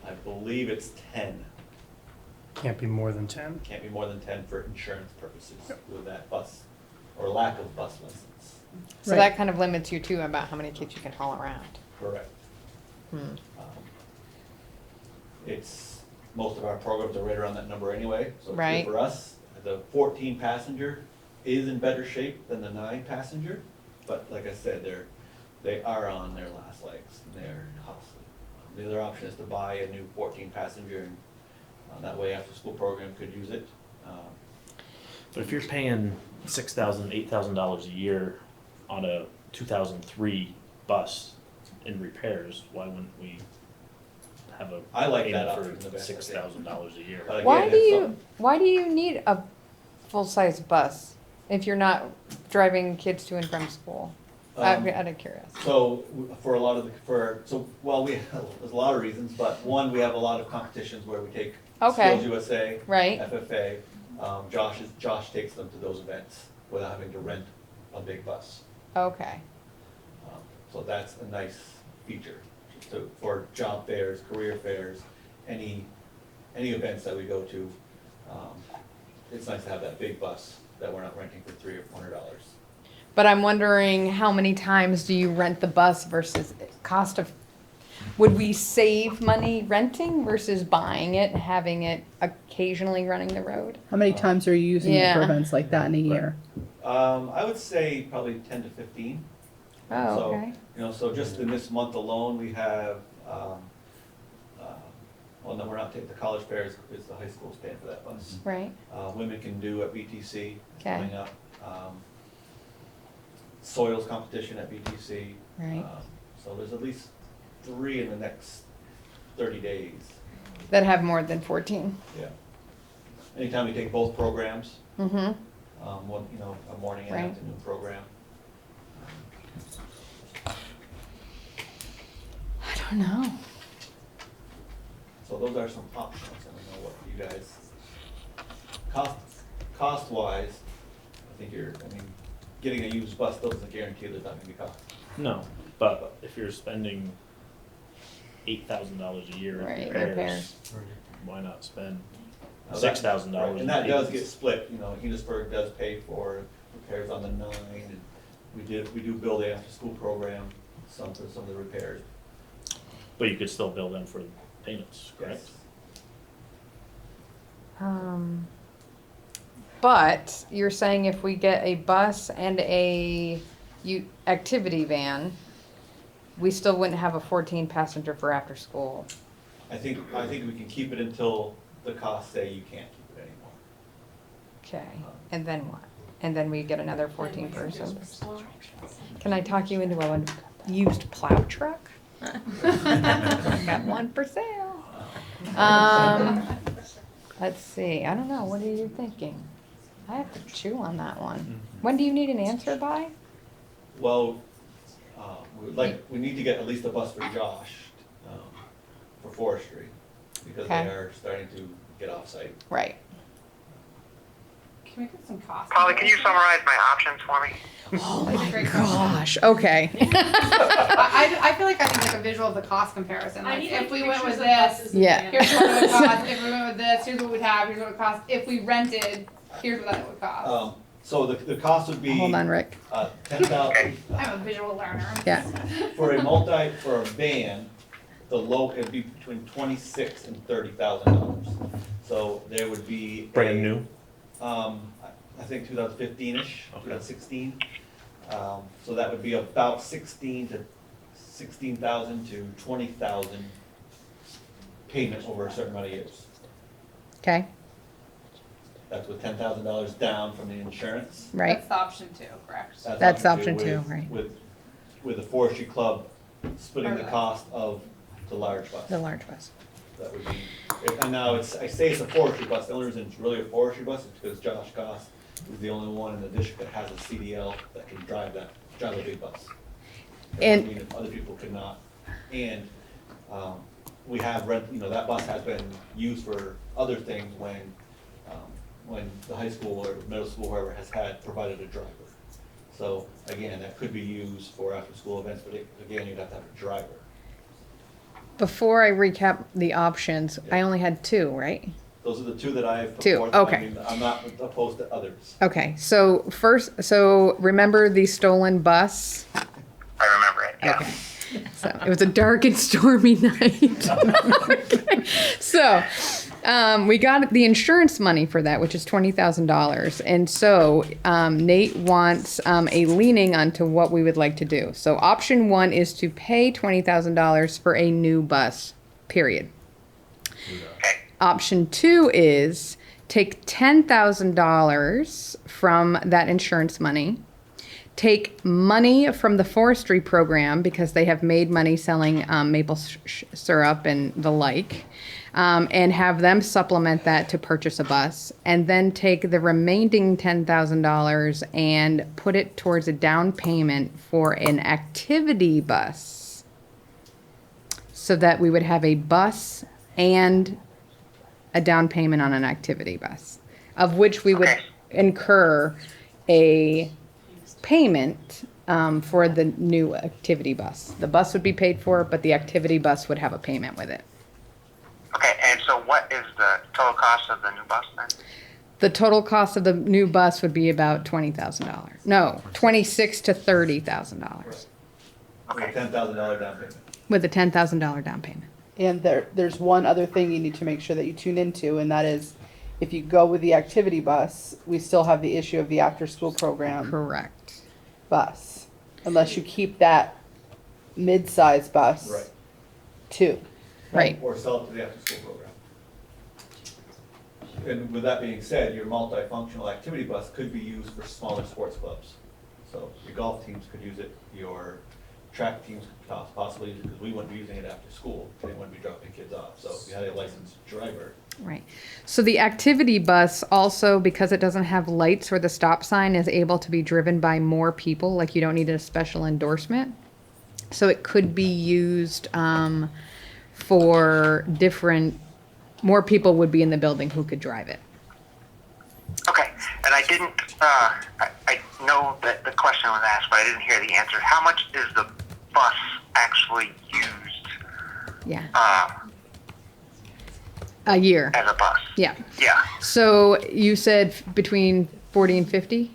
I believe it's 10. can't be more than 10? Can't be more than 10 for insurance purposes with that bus or lack of bus license. So Right. that kind of limits you too about how many kids you can haul around. Correct. Hmm. It's, most of our programs are right around that number anyway, so it's Right. good for us. The 14 passenger is in better shape than the 9 passenger, but like I said, they are on their last legs, and they're costly. The other option is to buy a new 14 passenger, and that way after school program could use it. But if you're paying $6,000, $8,000 a year on a 2003 bus in repairs, why wouldn't we have a I like that payment option the for best, I think. $6,000 a year? But again, Why do it's you, something- why do you need a full-size bus if you're not driving kids to and from school? Out of curiosity. So for a lot of there's a lot of reasons, but one, we have a lot of competitions where we take Okay. Skills USA, Right. FFA. Josh takes them to those events without having to rent a big bus. Okay. So that's a nice feature for job fairs, career fairs, any events that we go to. It's nice to have that big bus that we're not renting for $300 or $400. But I'm wondering how many times do you rent the bus versus cost of, would we save money renting versus buying it and having it occasionally running the road? How many times are you using it for Yeah. events like that in a year? I would say probably 10 to 15. Oh, So, okay. You know, so just in this month alone, we have, well, no, we're not taking, the college fair is the high school's paying for that bus. Right, Women Can Do at BTC, Okay. coming up. Soils competition at BTC. right. So there's at least 3 in the next 30 days. That have more than 14. Yeah. Anytime we take both programs, Mm-hmm. one, you know, a morning and Right. afternoon program. I don't know. So those are some options. I don't know what you guys, cost-wise, I think I mean, getting a used bus doesn't guarantee there's not gonna be cost. No, but if you're spending $8,000 a year Right, in repairs. repairs, why not spend Now that- $6,000? right, and that does get split, you know, Enosburg does pay for repairs on the 9, and we do bill the after-school program, some for some of the repairs. But you could still bill them for payments, correct? But you're saying if we get a bus and a activity van, we still wouldn't have a 14 passenger for after school. I think we can keep it until the costs say you can't keep it anymore. Okay, and then what? And then we get another 14 person. Can I talk you into a used plow truck? I got one for sale. Let's see, I don't know, what are you thinking? I have to chew on that one. When do you need an answer by? Well, we need to get at least a bus for Josh, for forestry, because they Okay. are starting to get off-site. Right. Can we get some costs? Polly, can you summarize my options for me? Oh That's a my great question. gosh, okay. I feel like I need like a visual of the cost comparison, I like need if like we went pictures with of this, buses and Yeah. vans. here's what it would cost, if we went with this, here's what we'd have, here's what it would cost, if we rented, here's what that would cost. So the cost would be. Hold on, Rick. 10,000, I'm a visual learner. Yeah, for a van, the low, it'd be between $26,000 and $30,000. So there would be. Brand new? I think 2015-ish, 2016. So that would be about 16,000 to 20,000 payment over a certain amount of years. okay, That's with $10,000 down from the insurance. right. That's the option 2, correct? That's option option two, with- right. With the forestry club splitting the Or- cost of the large bus. The large bus. That would be, and now I say it's a forestry bus, the only reason it's really a forestry bus is because Josh Goss is the only one in the district that has a CDL that can drive a big bus. And- I mean, other people could not. And, we have that bus has been used for other things when the high school or middle school, whoever has provided a driver. So again, that could be used for after-school events, but again, you'd have to have a driver. Before I recap the options, I only had 2, right? Those are the 2 that I've put 2, forth. okay. I mean, I'm not opposed to others. Okay, so remember the stolen bus? I remember it, yeah. Okay. So it was a dark and stormy night. Okay. So we got the insurance money for that, which is $20,000. And so Nate wants a leaning onto what we would like to do. So option 1 is to pay $20,000 for a new bus, period. Option 2 is take $10,000 from that insurance money, take money from the forestry program because they have made money selling maple syrup and the like, and have them supplement that to purchase a bus, and then take the remaining $10,000 and put it towards a down payment for an activity bus, so that we would have a bus and a down payment on an activity bus, of which we would incur a payment for the new activity bus. The bus would be paid for, but the activity bus would have a payment with it. Okay, and so what is the total cost of the new bus then? The total cost of the new bus would be about $20,000. No, $26,000 to $30,000 Okay. $10,000 down payment. with a $10,000 down payment. And there's one other thing you need to make sure that you tune into, and that is, if you go with the activity bus, we still have the issue of the after-school program Correct. bus, unless you keep that mid-size bus Right. too. Right. Or sell it to the after-school program. And with that being said, your multifunctional activity bus could be used for smaller sports clubs. So your golf teams could use it, your track teams could possibly use it, because we wouldn't be using it after school. They wouldn't be dropping kids off. So if you had a licensed driver. Right. So the activity bus also, because it doesn't have lights or the stop sign, is able to be driven by more people. Like you don't need a special endorsement. So it could be used for different, more people would be in the building who could drive it. Okay, and I didn't, I know that the question was asked, but I didn't hear the answer. How much is the bus actually used Yeah. A year. as a bus? Yeah. Yeah, So you said between 40 and 50?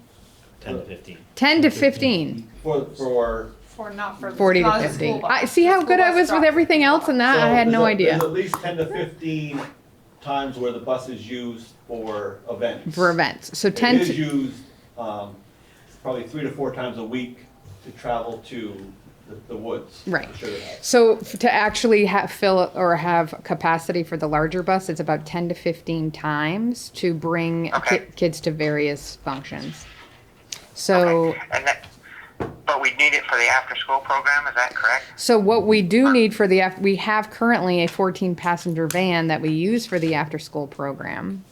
10 to 15. 10 to 15. For not for. 40 to not the 50. school bus. I see how The good school I bus was with drops everything people else off. and that. So I had no there's idea. at least 10 to 15 times where the bus is used for events. For events. So It 10 is to, used probably 3 to 4 times a week to travel to the woods. Right. the sugar house. so to actually fill or have capacity for the larger bus, it's about 10 to 15 times to bring Okay. kids to various functions. So, okay. And that, but we need it for the after-school program, is that correct? so what we do need for we have currently a 14-passenger van that we use for the after-school program,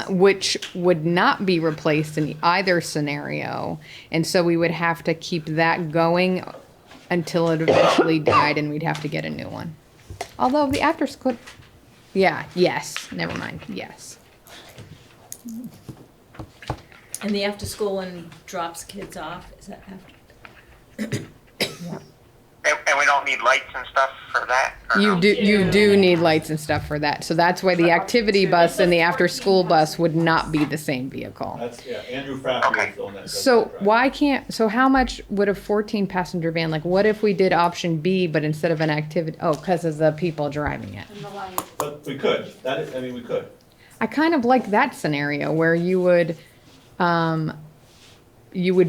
which would not be replaced in either scenario. And so we would have to keep that going until it eventually died and we'd have to get a new one. Although the after-school, yes, never mind, yes. And the after-school one drops kids off, is that after? And we don't need lights and stuff for that? or You no? do need lights and stuff for that. So that's why the activity bus and the after-school bus would not be the same vehicle. That's, Andrew Fraffer Okay. is the one that does So that, right? why can't, so how much would a 14-passenger van, like what if we did option B, but instead of an activity, because of the people driving it? And the light. But we could, we could. I kind of like that scenario where you would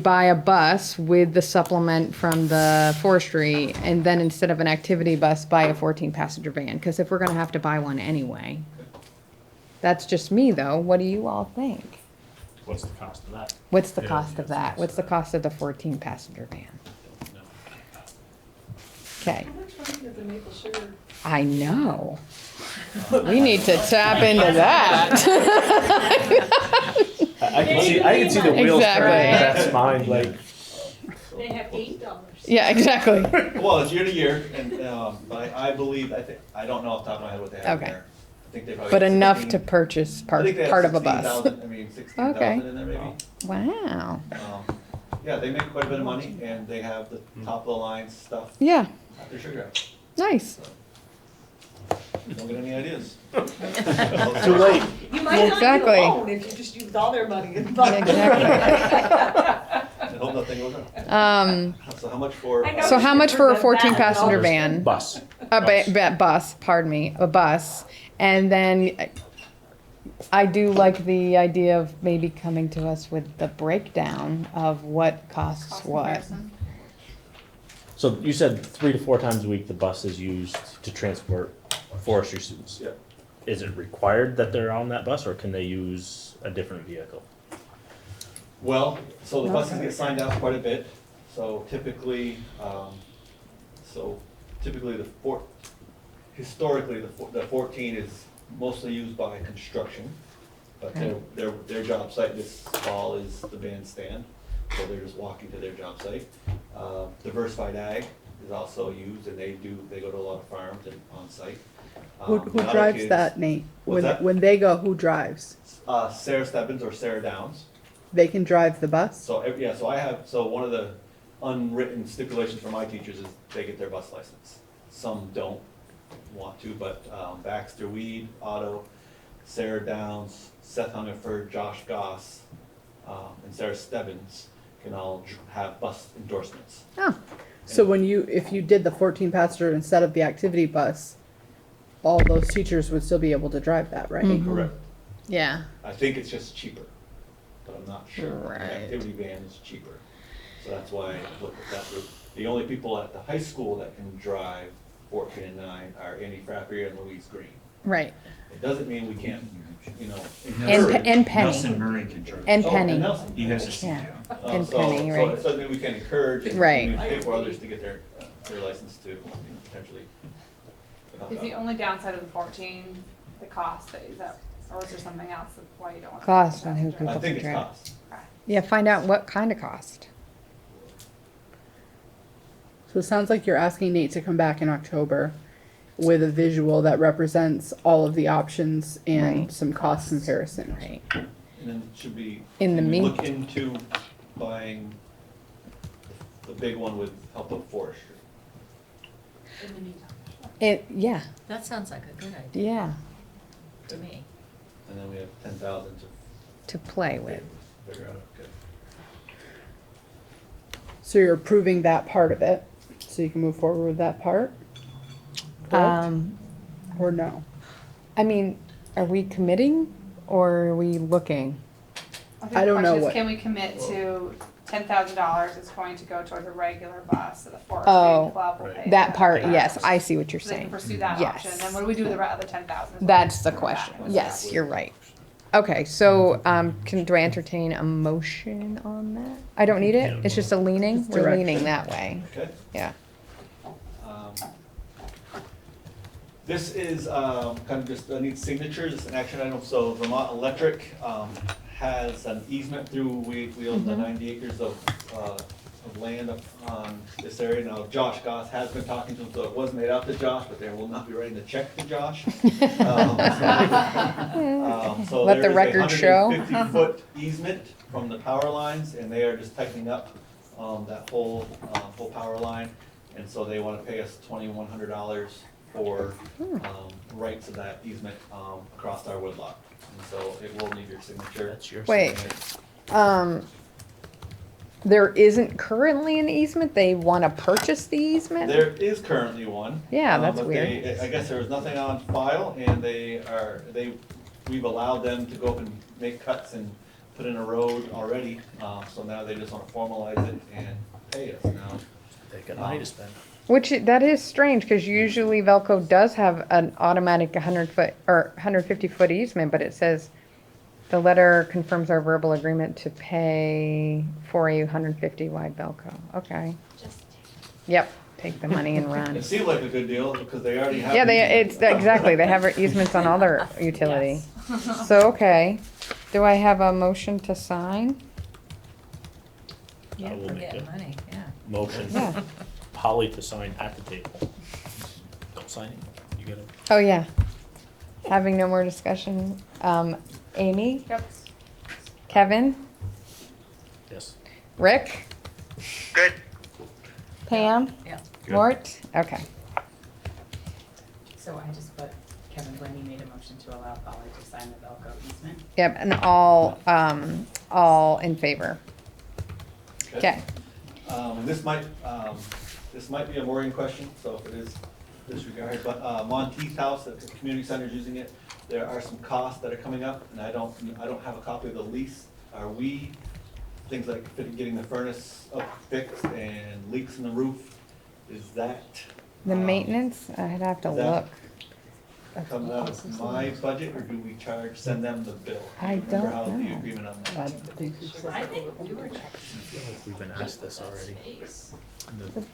buy a bus with the supplement from the forestry, and then instead of an activity bus, buy a 14-passenger van. Because if we're going to have to buy one anyway, that's just me though. What do you all think? What's the cost of that? What's the Yeah, cost of that? What's the cost of the 14-passenger van? Okay, How much money did the maple sugar? I know. We need to tap into that. I can see the wheels Exactly. turning in Beth's mind, like, They have $8. Yeah, exactly. Well, it's year to year, and, but I believe, I don't know off the top of my head what they have in Okay. there. I think they probably. But have enough 16 to purchase I think they have part of a bus. 16,000 Okay. in there maybe. Wow. Yeah, they make quite a bit of money, and they have the top of the line stuff Yeah, at their sugar house. nice. Don't get any ideas. too late. You might not Exactly. get a loan if you just used all their money and buy it. Exactly. I hope nothing goes wrong. So how much for? I know. So how much for a Prevent that. 14-passenger van? Bus. Bus, pardon me, a bus. And then I do like the idea of maybe coming to us with the breakdown of what costs Cost what. comparison. So you said 3 to 4 times a week the bus is used to transport forestry students. Yeah. Is it required that they're on that bus, or can they use a different vehicle? Well, so the buses get signed out quite a bit, so typically, historically, the 14 is mostly used by construction, but their job site this fall is the bandstand, so they're just walking to their job site. Diversified ag is also used, and they go to a lot of farms and on site. Who The other drives kids- that, Nate? What's that? When they go, who drives? Sarah Stebbins or Sarah Downs. They can drive the bus? So, so one of the unwritten stipulations for my teachers is they get their bus license. Some don't want to, but Baxter, Weed, Otto, Sarah Downs, Seth Hungerford, Josh Goss, and Sarah Stebbins can all have bus endorsements. Oh, So if you did the 14 passenger instead of the activity bus, all those teachers would still be able to drive that, right? Correct. yeah. I think it's just cheaper, but I'm not sure. Right. The activity van is cheaper, so that's why I looked at that route. The only people at the high school that can drive 14 and 9 are Andy Frappier and Louise Green. Right. It doesn't mean we can't, And encourage. and Penny. Nelson Murray can drive. And Oh, Penny. Nelson. He has a Yeah. CDL. And So Penny, it right. doesn't mean we can encourage and Right. we pay for others to get their license to potentially. Is the only downside of the 14 the cost, is that, or is there something else that's why you don't want? Cost and who passenger? I people think can it's drive. cost. Yeah, find out what kind of cost. So it sounds like you're asking Nate to come back in October with a visual that represents all of the options and Right. some cost comparison. Right. And then should we? In the should we mean- look into buying the big one with help of forestry. In the meantime. Yeah, That sounds like a good idea yeah, to me. And then we have 10,000 to play with. to figure out, okay. So you're approving that part of it, so you can move forward with that part? Correct? Or no? I mean, are we committing or are we looking? think I the don't know question is, what- can we commit to $10,000 is going to go towards a regular bus, so the Oh, forestry club will pay. That for part, that. yes, I see what you're So they can saying. pursue that Yes. option, then what do we do with the other 10,000? That's the question. Yes, you're right. Okay, so, do I entertain a motion on that? I don't need it? It's just a leaning? It's We're leaning direction. that way. Okay. Yeah. This is kind of just, I need signatures, it's an action item, so Vermont Electric has an easement through, we own the 90 acres of land up on this area. Now Josh Goss has been talking to him, so it was made out to Josh, but they will not be writing the check to Josh. So Let the record show. 150-foot easement from the power lines, and they are just tightening up that whole power line. And so they want to pay us $2,100 for rights of that easement across our woodlot. And so it will need your signature. That's your Wait. signature. There isn't currently an easement? They want to purchase the easement? There is currently one. Yeah, that's but weird. I guess there was nothing on file, and we've allowed them to go up and make cuts and put in a road already. So now they just want to formalize it and pay us now. They got money to spend. That is strange, because usually Velco does have an automatic 100-foot or 150-foot easement, but it says the letter confirms our verbal agreement to pay for a 150 wide Velco. Okay. Just Yep, take the money and run. It seemed like a good deal because they already have. Yeah, the easement. exactly, they have easements on all their utility. So, okay, do I have a motion to sign? Yeah, I will we're make getting a money, yeah. motion, Yeah. Holly to sign at the table. Don't sign it, you gotta. Oh, yeah. Having no more discussion, Amy, Yep. Kevin, Yes. Rick, Good. Pam, Yeah. Good. Mort, okay. So I just put Kevin Blaney made a motion to allow Polly to sign the Velco easement. Yep, and all in favor. Okay, And this might be a mooring question, so if it is disregarded, but Monteith House, the community center is using it. There are some costs that are coming up, and I don't have a copy of the lease. Are we, things like getting the furnace up fixed and leaks in the roof, is that? the maintenance, I'd have to is that look. coming out of my budget, or do we send them the bill? I Remember don't how the know. agreement on that? I think we were checking I feel like we've been asked this already. space.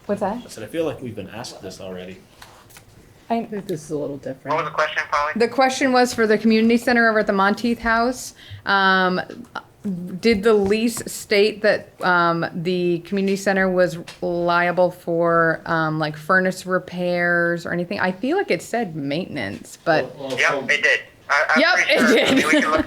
What's that? I said, I feel like we've been asked this already. I think this is a little What was different. the question, Polly? The question was for the community center over at the Monteith House. Did the lease state that the community center was liable for like furnace repairs or anything? I feel like it said maintenance, but Well, Yep, so- it did. I'm Yep, pretty it sure- did. I mean, we can look-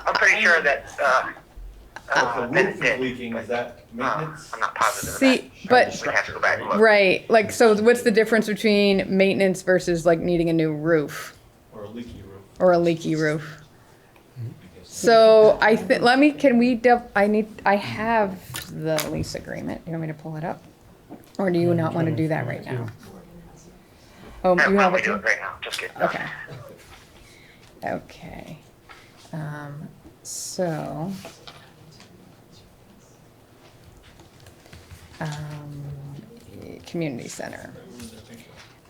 I'm pretty sure that, So if the that roof it is did. leaking, is that maintenance? I'm not positive of see, that. but We'd have to go back and look. right, like so, what's the difference between maintenance versus like needing a new roof? Or a leaky roof? or a leaky roof. So I think, I have the lease agreement. You want me to pull it up? Or do you not want to do that right now? Oh, you have it do too? it right now, just kidding. Okay. Okay. So. Community center.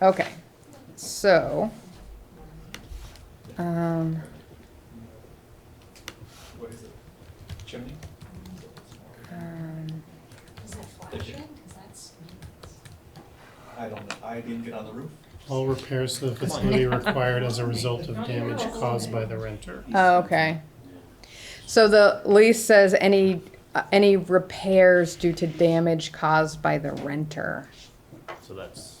Okay. So. What is it? Chimney? Is that flashing? 'Cause that's. I don't know, I didn't get on the roof. All repairs to the facility required as a result of damage caused by the renter. Oh, okay. So the lease says any repairs due to damage caused by the renter. So that's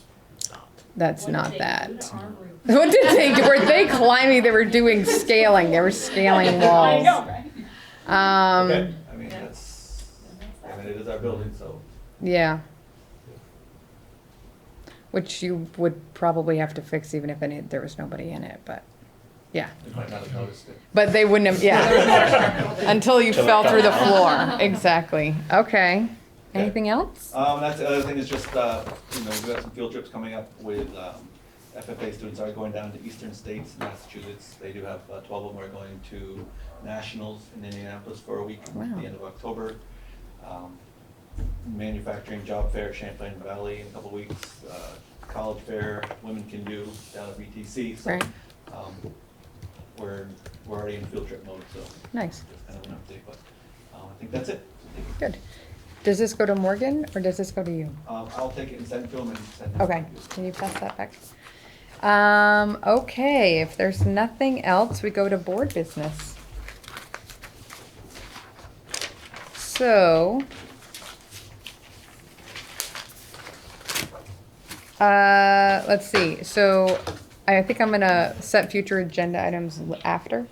not. That's What not did they that. do to our roof? What did they do? Were they climbing? They were doing scaling. They were scaling walls. I know, right? Okay, I mean, it is our building, so. Yeah. Which you would probably have to fix even if there was nobody in it, but, yeah. You might not have noticed it. But they wouldn't have, yeah. Until you fell through the floor. Exactly. Okay. Anything else? That's the other thing is just, we've got some field trips coming up with, FFA students are going down to eastern states in Massachusetts. They do have 12 of them are going to nationals in Indianapolis for a week at Wow. the end of October. Manufacturing job fair at Champlain Valley in a couple weeks. College fair, Women Can Do down at VTC. So, Right. we're already in field trip mode, so Nice. just kind of an update. But I think that's it. Good. Does this go to Morgan or does this go to you? I'll take it and send it to them and send it. Okay. Can you pass that back? Okay. If there's nothing else, we go to board business. So, let's see. So, I think I'm gonna set future agenda items after.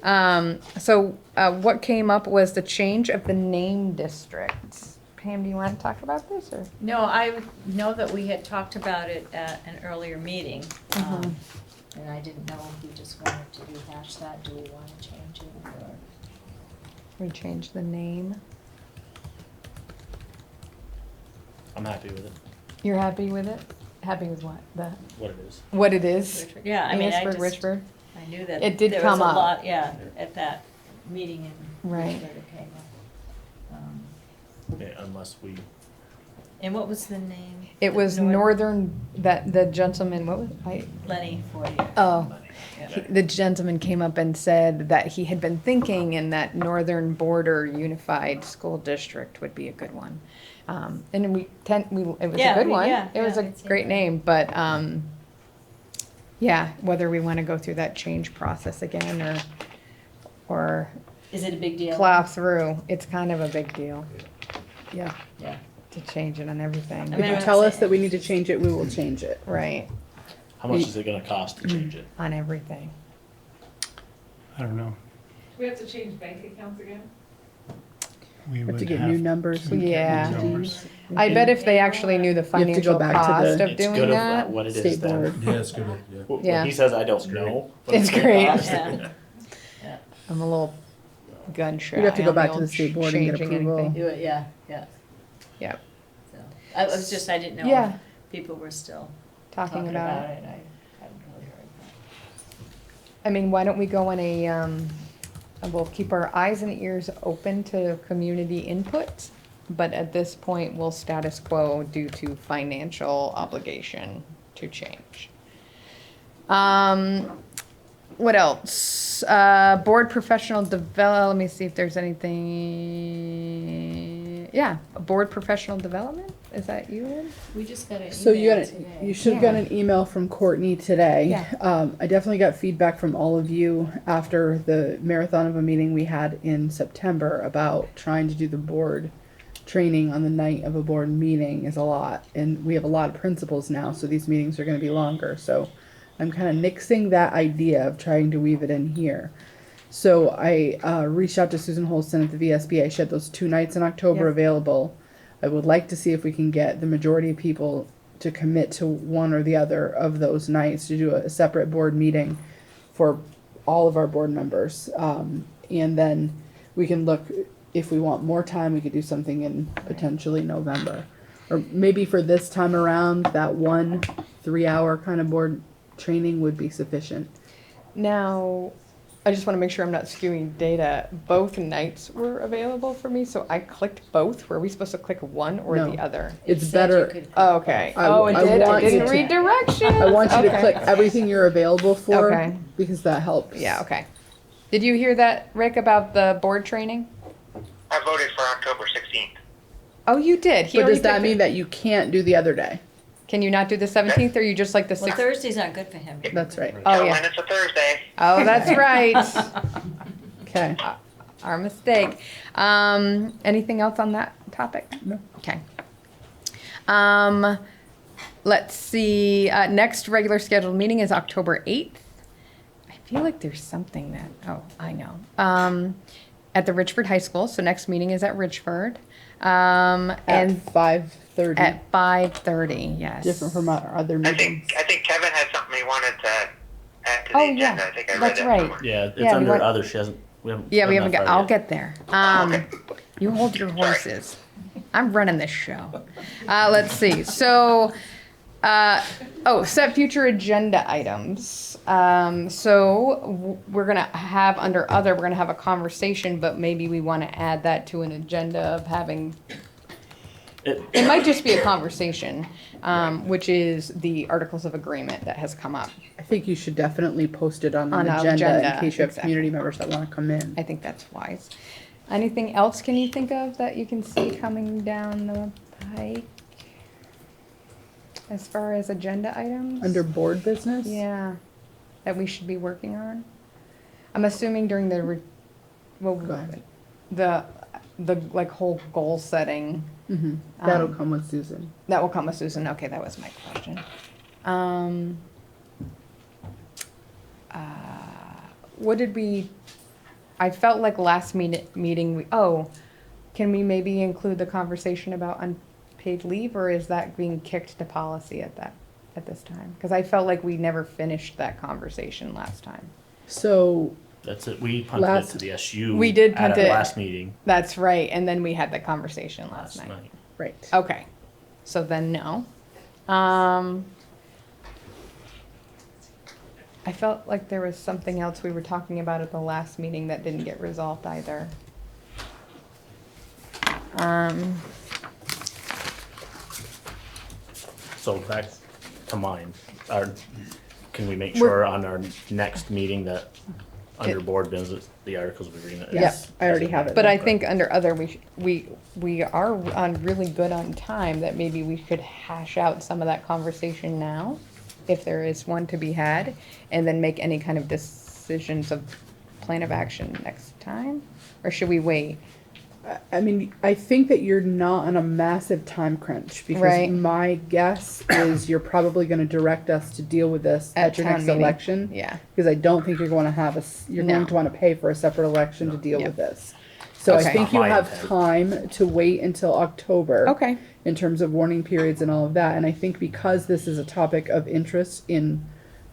What came up was the change of the name districts. Pam, do you want to talk about this or? No, I know that we had talked about it at an earlier meeting. Mhm. And I didn't know if we just wanted to rehash that. Do we want to change it or? We changed the name. I'm happy with it, You're happy with it? Happy with what? what it is. What it is? Yeah, I mean, Enosburg-Richford? I knew that. It did there come was a up. lot, yeah, at that meeting in Right. Richford it came up. Yeah, unless we, And what was the name? It was Northern, the gentleman, what was, Lenny Fortier. oh. Yeah. The gentleman came up and said that he had been thinking and that Northern Border Unified School District would be a good one. And it was a good one. It was a great name, but, yeah, whether we want to go through that change process again or Is it a big deal? plow through, it's kind of a big deal. Yeah. Yeah. To change it on everything. I If mean, you tell us that we need to change it, we will change it. Right, how much is it gonna cost to change it? on everything. I don't know. Do we have to change bank accounts again? We have would to get new numbers. to get new Yeah. numbers. I bet if they actually knew the to go financial back to cost the- of It's doing good of that. what it is State then. board. Yeah, it's good, yeah. When Yeah. he says I don't know. what It's gonna great. cost, Yeah. I'm a little gun shy. We'd have to go on back to old the state board and get changing approval. anything. Do it, yeah, yeah. Yep. So, I was just, I didn't know Yeah. if people were still Talking about it. I hadn't really heard that. I mean, why don't we go on we'll keep our eyes and ears open to community input, but at this point, we'll status quo due to financial obligation to change. What else? Board professional develop, let me see if there's anything, yeah, board professional development, is that you, Lynn? We just got an So email today. you should have gotten an email from Courtney today. Yeah. I definitely got feedback from all of you after the marathon of a meeting we had in September about trying to do the board training on the night of a board meeting is a lot. And we have a lot of principals now, so these meetings are gonna be longer. So I'm kind of nixing that idea of trying to weave it in here. So I reached out to Susan Holston at the VSBA. She had those 2 nights in October Yep. available. I would like to see if we can get the majority of people to commit to one or the other of those nights to do a separate board meeting for all of our board members. And then we can look, if we want more time, we could do something in potentially November. Or maybe for this time around, that 1 3-hour kind of board training would be sufficient. Now, I just want to make sure I'm not skewing data. Both nights were available for me, so I clicked both. Were we supposed to click one or No. the other? It's said you better. could- Oh, okay. I- Oh, it I did? I want you didn't to- read directions. I want you to Okay. click everything you're available for Okay. because that helps. Yeah, okay. Did you hear that, Rick, about the board training? I voted for October 16th. Oh, you did. He But already does that picked mean it. that you can't do the other day? Can you not do the 17th, or you just like the Well, 6th? Thursday's not good for him. That's right. Oh, So yeah. when it's a Thursday, Oh, that's right. Okay. Our mistake. Anything else on that topic? No. Okay. Let's see. Next regular scheduled meeting is October 8th. I feel like there's something that, oh, I know. At the Richford High School. So next meeting is at Richford. At And 5:30. at 5:30, yes. Different from our other meetings. I think Kevin had something he wanted to add to the Oh, agenda. yeah. I think I read That's that right. somewhere. Yeah, it's Yeah, we under want- other, she hasn't, we haven't. Yeah, we haven't that got, far I'll yet. get there. Okay. You hold your horses. I'm running this show. Let's see. So, set future agenda items. We're gonna have under other, we're gonna have a conversation, but maybe we want to add that to an agenda of having. It might just be a conversation, which is the articles of agreement that has come up. I think you should definitely post it on On an the agenda in agenda, case you have exactly. community members that want to come in. I think that's wise. Anything else can you think of that you can see coming down the pike? As far as agenda items? Under board business? Yeah, that we should be working on? I'm assuming during the, Go ahead. the like whole goal setting, Mm-hmm. That'll come with Susan. that will come with Susan. Okay, that was my question. What did we, I felt like last meeting, can we maybe include the conversation about unpaid leave, or is that being kicked to policy at this time? Because I felt like we never finished that conversation last time. So That's it, we punted it to the SU. We did at punt our it. last meeting That's right, and then we had the conversation last last night. night. right. Okay, so then no. I felt like there was something else we were talking about at the last meeting that didn't get resolved either. So back to mine, can we make sure on our next meeting that under board business, the articles of agreement? Yeah, is- I already have it. But I think under other, we are on really good on time, that maybe we could hash out some of that conversation now, if there is one to be had, and then make any kind of decisions of plan of action next time? Or should we wait? I mean, I think that you're not on a massive time crunch because Right. my guess is you're probably going to direct us to deal with this at your town next meeting. election. Yeah. Because I don't think you're going to have you're No. going to want to pay for a separate election to deal Yep. with this. So Okay. I think you Not my have intent. time to wait until October. Okay. In terms of warning periods and all of that. And I think because this is a topic of interest in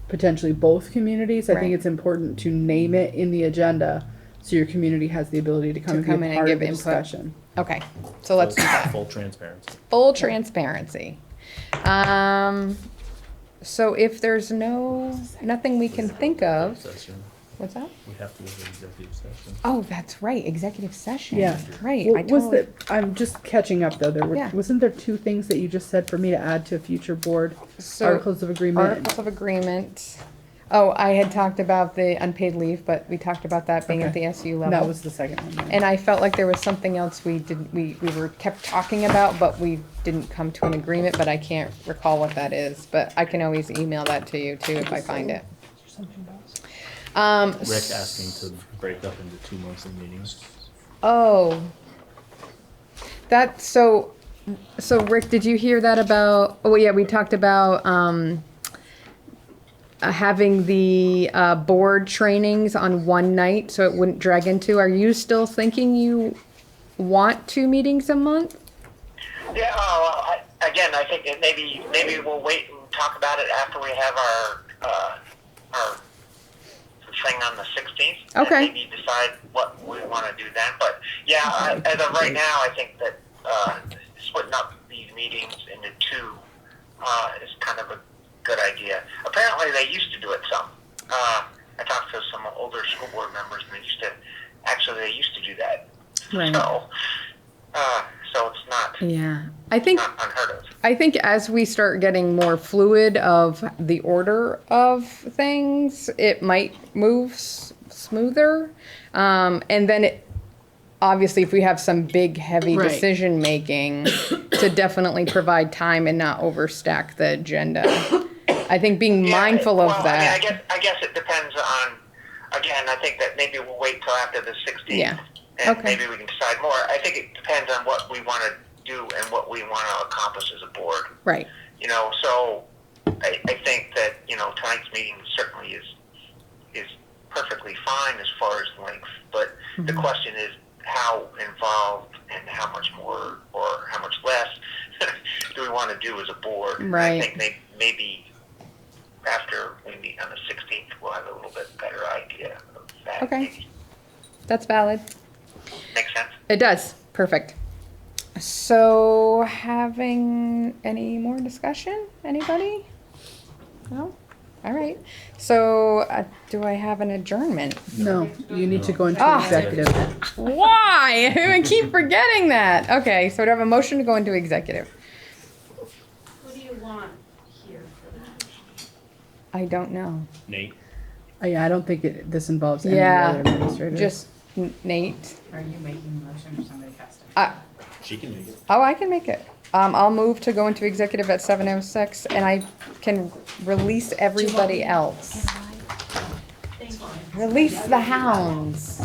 potentially both communities, I Right. think it's important to name it in the agenda so your community has the ability to come and be come in a and part give of the input. discussion. Okay, so let's do that. Full transparency. Full transparency. So if there's nothing we can think of, Session. what's that? We have to do the executive session. Oh, that's right, executive session. Yeah. Right, What I was totally. I'm just catching up though. Yeah. Wasn't there two things that you just said for me to add to a future board? So, Articles of agreement. Articles of agreement. Oh, I had talked about the unpaid leave, but we talked about that being at Okay. the SU level. That was the second one. And I felt like there was something else we kept talking about, but we didn't come to an agreement, but I can't recall what that is. But I can always email that to you too if I find it. Rick asking to break up into 2 monthly meetings. Oh. So Rick, did you hear that about, yeah, we talked about, having the board trainings on one night so it wouldn't drag into. Are you still thinking you want 2 meetings a month? Yeah, again, I think that maybe we'll wait and talk about it after we have our thing on the 16th. Okay. And maybe decide what we want to do then. But yeah, as of right now, I think that splitting up these meetings into two is kind of a good idea. Apparently, they used to do it some. I talked to some older school board members, and they used to do that. Right. So it's not, Yeah. I think not unheard of. I think as we start getting more fluid of the order of things, it might move smoother. And then obviously if we have some big, heavy Right. decision making, to definitely provide time and not overstack the agenda. I think being mindful of that. I mean, I guess it depends on, again, I think that maybe we'll wait till after the 16th. Yeah. And Okay. maybe we can decide more. I think it depends on what we want to do and what we want to accomplish as a board. Right. You know, so I think that, you know, tonight's meeting certainly is perfectly fine as far as length, but the question is how involved and how much more or how much less do we want to do as a board? Right. I think maybe after we meet on the 16th, we'll have a little bit better idea of that. Okay. That's valid. Makes sense? It does. Perfect. So, having any more discussion? Anybody? No? All right. So, do I have an adjournment? No, you need to go into Ah. executive. Why? I keep forgetting that. Okay, so do I have a motion to go into executive? Who do you want here for that? I don't know. Nate? Yeah, I don't think this involves any Yeah, other administrators. just Nate. Are you making the motion or somebody has to? She can make it. Oh, I can make it. I'll move to go into executive at 7:06, and I can release everybody else. Thank you. Release the hounds.